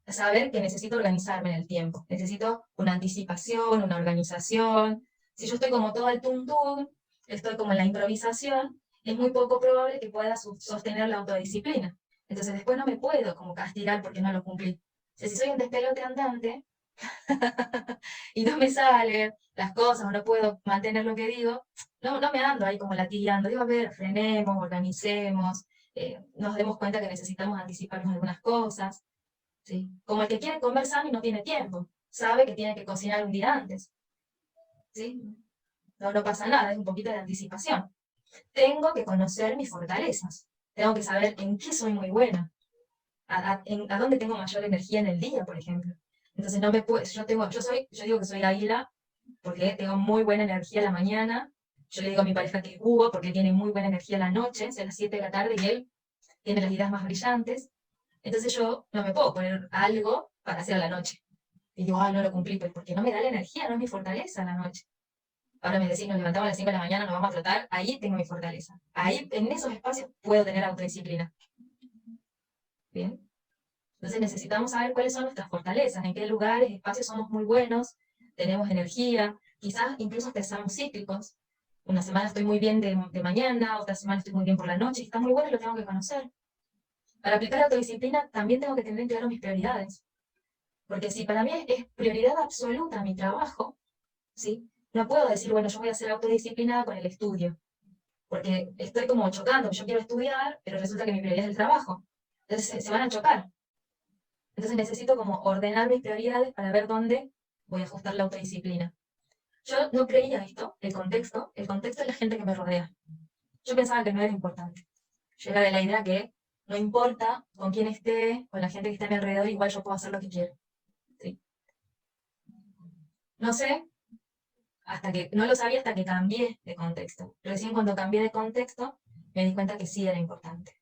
saber que necesito organizarme en el tiempo. Necesito una anticipación, una organización. Si yo estoy como todo al tuntún, estoy como en la improvisación, es muy poco probable que pueda sostener la autodisciplina. Entonces después no me puedo como castigar porque no lo cumplí. O sea, si soy un despelote andante y no me salen las cosas o no puedo mantener lo que digo, no me ando ahí como latigando. Digo, a ver, frenemos, organicemos, nos demos cuenta que necesitamos anticiparnos algunas cosas. ¿sí? Como el que quiere comer sano y no tiene tiempo, sabe que tiene que cocinar un día antes, ¿sí? No, no pasa nada, es un poquito de anticipación. Tengo que conocer mis fortalezas, tengo que saber en qué soy muy buena, a dónde tengo mayor energía en el día, por ejemplo. Entonces no me puedo, yo digo que soy águila porque tengo muy buena energía a la mañana. Yo le digo a mi pareja que es búho porque tiene muy buena energía a la noche, es a las 7 de la tarde y él tiene las ideas más brillantes. Entonces yo no me puedo poner algo para hacer a la noche. Y digo, no lo cumplí, pues porque no me da la energía, no es mi fortaleza a la noche. Ahora me decís, nos levantamos a las 5 de la mañana, nos vamos a trotar, ahí tengo mi fortaleza. Ahí, en esos espacios, puedo tener autodisciplina. ¿Bien? Entonces necesitamos saber cuáles son nuestras fortalezas, en qué lugares, espacios somos muy buenos, tenemos energía, quizás incluso hasta estamos cíclicos. Una semana estoy muy bien de mañana, otra semana estoy muy bien por la noche, y está muy bueno y lo tengo que conocer. Para aplicar la autodisciplina también tengo que tener claro mis prioridades. Porque si para mí es prioridad absoluta mi trabajo, ¿sí? No puedo decir, bueno, yo voy a ser autodisciplinada con el estudio, porque estoy como chocando, yo quiero estudiar, pero resulta que mi prioridad es el trabajo. Entonces se van a chocar. Entonces necesito como ordenar mis prioridades para ver dónde voy a ajustar la autodisciplina. Yo no creía esto, el contexto es la gente que me rodea. Yo pensaba que no era importante. Yo era de la idea que no importa con quién esté, con la gente que está a mi alrededor, igual yo puedo hacer lo que quiero. ¿Sí? No sé, no lo sabía hasta que cambié de contexto. Recién cuando cambié de contexto me di cuenta que sí era importante.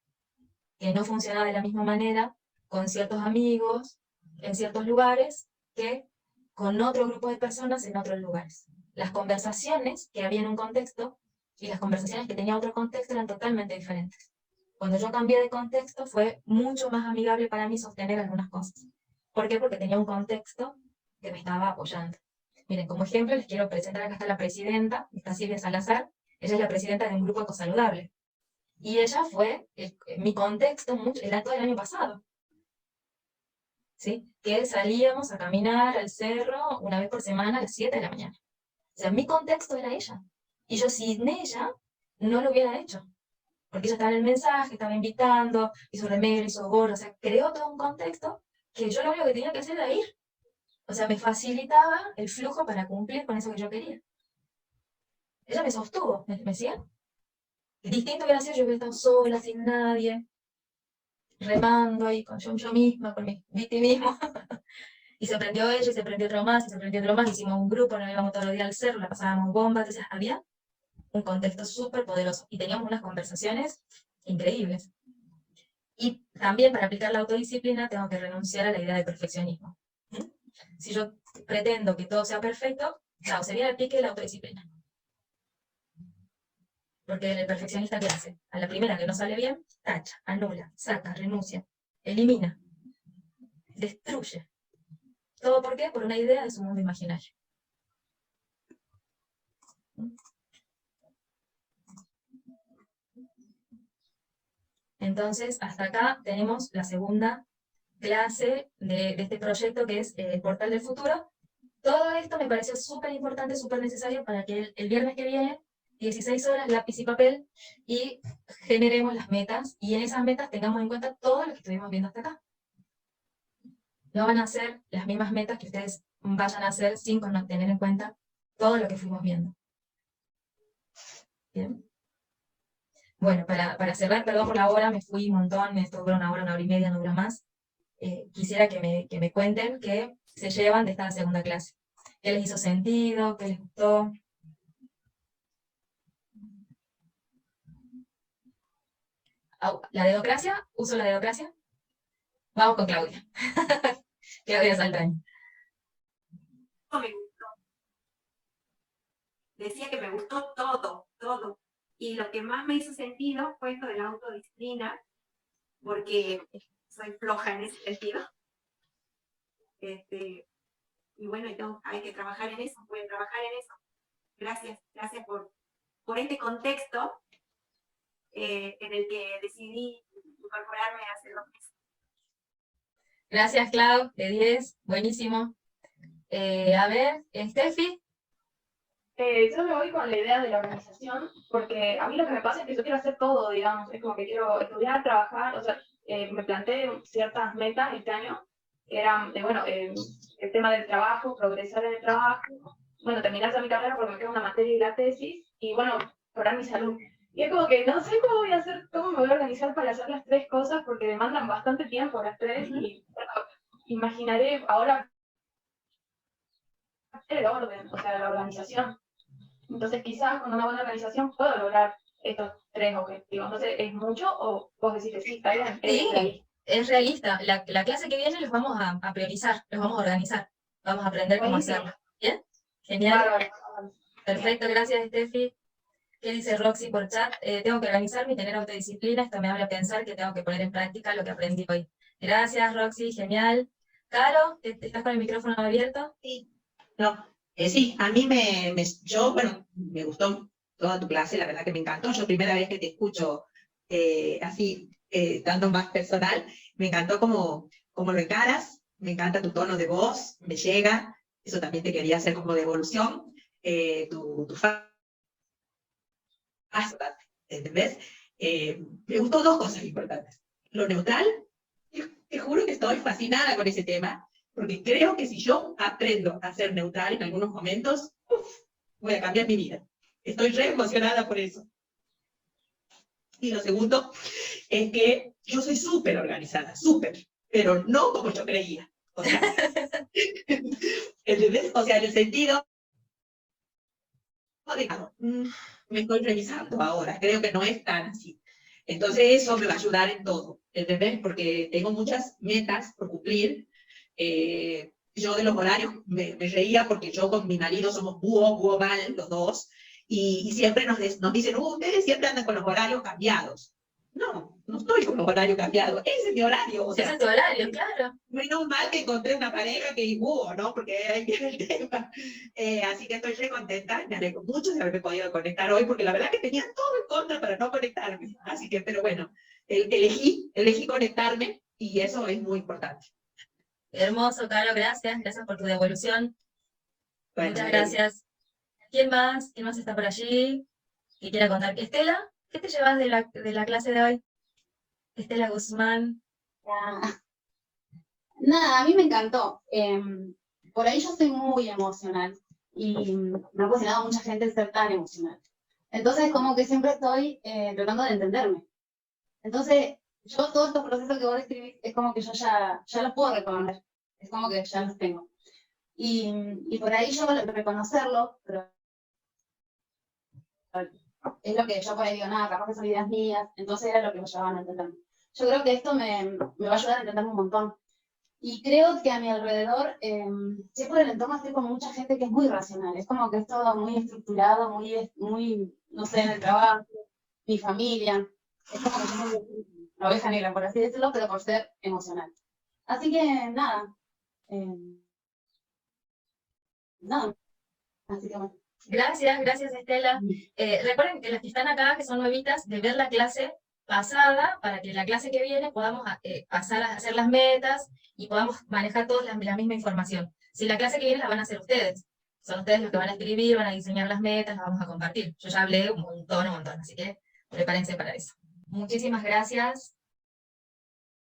Que no funcionaba de la misma manera con ciertos amigos, en ciertos lugares, que con otro grupo de personas en otros lugares. Las conversaciones que había en un contexto y las conversaciones que tenía otro contexto eran totalmente diferentes. Cuando yo cambié de contexto fue mucho más amigable para mí sostener algunas cosas. ¿Por qué? Porque tenía un contexto que me estaba apoyando. Miren, como ejemplo les quiero presentar, acá está la presidenta, está Silvia Salazar, ella es la presidenta de un grupo ecosaludable. Y ella fue, mi contexto, era todo el año pasado, ¿sí? Que salíamos a caminar al cerro una vez por semana a las 7 de la mañana. O sea, mi contexto era ella. Y yo sin ella no lo hubiera hecho. Porque ella estaba en el mensaje, estaba invitando, hizo remero, hizo gorro, o sea, creó todo un contexto que yo lo único que tenía que hacer era ir. O sea, me facilitaba el flujo para cumplir con eso que yo quería. Ella me sostuvo, ¿me decía? Distinto hubiera sido yo hubiera estado sola, sin nadie, remando ahí con yo misma, con mi victimismo. Y se prendió ella, y se prendió otro más, y se prendió otro más, hicimos un grupo, nos íbamos todos los días al cerro, la pasábamos bombas, entonces había un contexto súper poderoso y teníamos unas conversaciones increíbles. Y también para aplicar la autodisciplina tengo que renunciar a la idea de perfeccionismo. ¿Mm? Si yo pretendo que todo sea perfecto, chao, se viene al pique de la autodisciplina. Porque el perfeccionista, ¿qué hace? A la primera que no sale bien, tacha, anula, saca, renuncia, elimina, destruye. ¿Todo por qué? Por una idea de su mundo imaginario. Entonces, hasta acá tenemos la segunda clase de este proyecto que es el Portal del Futuro. Todo esto me pareció súper importante, súper necesario para que el viernes que viene, 16 horas, lápiz y papel, y generemos las metas, y en esas metas tengamos en cuenta todo lo que estuvimos viendo hasta acá. No van a ser las mismas metas que ustedes vayan a hacer sin tener en cuenta todo lo que fuimos viendo. ¿Bien? Bueno, para cerrar, perdón por la hora, me fui un montón, esto dura una hora y media, no dura más. Quisiera que me cuenten qué se llevan de esta segunda clase. ¿Qué les hizo sentido? ¿Qué les gustó? ¿La dedocracia? ¿Uso la dedocracia? Vamos con Claudia. Claudia Saldaña. Me gustó. Decía que me gustó todo, todo. Y lo que más me hizo sentido fue esto de la autodisciplina, porque soy floja en ese sentido. Y bueno, hay que trabajar en eso, voy a trabajar en eso. Gracias por este contexto en el que decidí incorporarme a hacer lo mismo. Gracias, Clau, de 10, buenísimo. A ver, Steffi. Yo me voy con la idea de la organización, porque a mí lo que me pasa es que yo quiero hacer todo, digamos, es como que quiero estudiar, trabajar, o sea, me planteé ciertas metas este año que eran, bueno, el tema del trabajo, progresar en el trabajo, bueno, terminar ya mi carrera porque me queda una materia y la tesis, y bueno, mejorar mi salud. Y es como que no sé cómo voy a hacer, cómo me voy a organizar para hacer las tres cosas, porque demandan bastante tiempo las tres, y bueno, imaginaré ahora el orden, o sea, la organización. Entonces quizás con una buena organización puedo lograr estos tres objetivos. Entonces, ¿es mucho o vos decís que sí, está bien? Sí, es realista. La clase que viene los vamos a priorizar, los vamos a organizar. Vamos a aprender cómo Buenísimo. hacerlo. ¿Bien? Genial. Bárbaro. Perfecto, gracias, Steffi. ¿Qué dice Roxy por chat? Tengo que organizarme y tener autodisciplina. Esto me habla pensar que tengo que poner en práctica lo que aprendí hoy. Gracias, Roxy, genial. Caro, ¿estás con el micrófono abierto? Sí, no, sí, a mí bueno, me gustó toda tu clase, la verdad que me encantó. Yo primera vez que te escucho así, tanto más personal, me encantó como lo encaras, me encanta tu tono de voz, me llega, eso también te quería hacer como devolución, tu ¿entendés? Me gustó dos cosas importantes. Lo neutral, te juro que estoy fascinada con ese tema, porque creo que si yo aprendo a ser neutral en algunos momentos, voy a cambiar mi vida. Estoy re emocionada por eso. Y lo segundo es que yo soy súper organizada, súper, pero no como yo creía. O sea, ¿entendés? O sea, en el sentido de, me estoy revisando ahora, creo que no es tan así. Entonces eso me va a ayudar en todo, ¿entendés? Porque tengo muchas metas por cumplir. Yo de los horarios me reía porque yo con mi marido somos búho mal, los dos, y siempre nos dicen, ustedes siempre andan con los horarios cambiados. No, no estoy con los horarios cambiados, ese es mi horario. O sea, Ese es tu horario, claro. menos mal que encontré una pareja que es búho, ¿no? Porque ahí viene el tema. Así que estoy re contenta, me alegro mucho de haberme podido conectar hoy, porque la verdad que tenía todo en contra para no conectarme. Así que, pero bueno, elegí conectarme y eso es muy importante. Hermoso, Caro, gracias. Gracias por tu devolución. Bueno, Muchas gracias. ¿Quién más? ¿Quién más está por allí? ¿Que quiera contar? Estela, ¿qué te llevas de la clase de hoy? Estela Guzmán. Nada, a mí me encantó. Por ahí yo soy muy emocional y me ha cuestionado mucha gente el ser tan emocional. Entonces, como que siempre estoy tratando de entenderme. Entonces, yo todos estos procesos que vos describís es como que yo ya los puedo reconocer. Es como que ya los tengo. Y por ahí yo reconocerlo, pero es lo que yo por ahí digo, nada, capaz que son ideas mías, entonces era lo que me llevaban a entenderme. Yo creo que esto me va a ayudar a entenderme un montón. Y creo que a mi alrededor, si es por el entorno, estoy con mucha gente que es muy racional. Es como que es todo muy estructurado, muy no sé, en el trabajo, mi familia. Es como que yo soy la oveja negra, por así decirlo, pero por ser emocional. Así que nada. Nada. Así que bueno. Gracias, gracias Estela. Recuerden que las que están acá, que son nuevitas, de ver la clase pasada, para que la clase que viene podamos pasar a hacer las metas y podamos manejar todos la misma información. Si la clase que viene la van a hacer ustedes, son ustedes los que van a escribir, van a diseñar las metas, las vamos a compartir. Yo ya hablé un montón, así que prepárense para eso. Muchísimas gracias.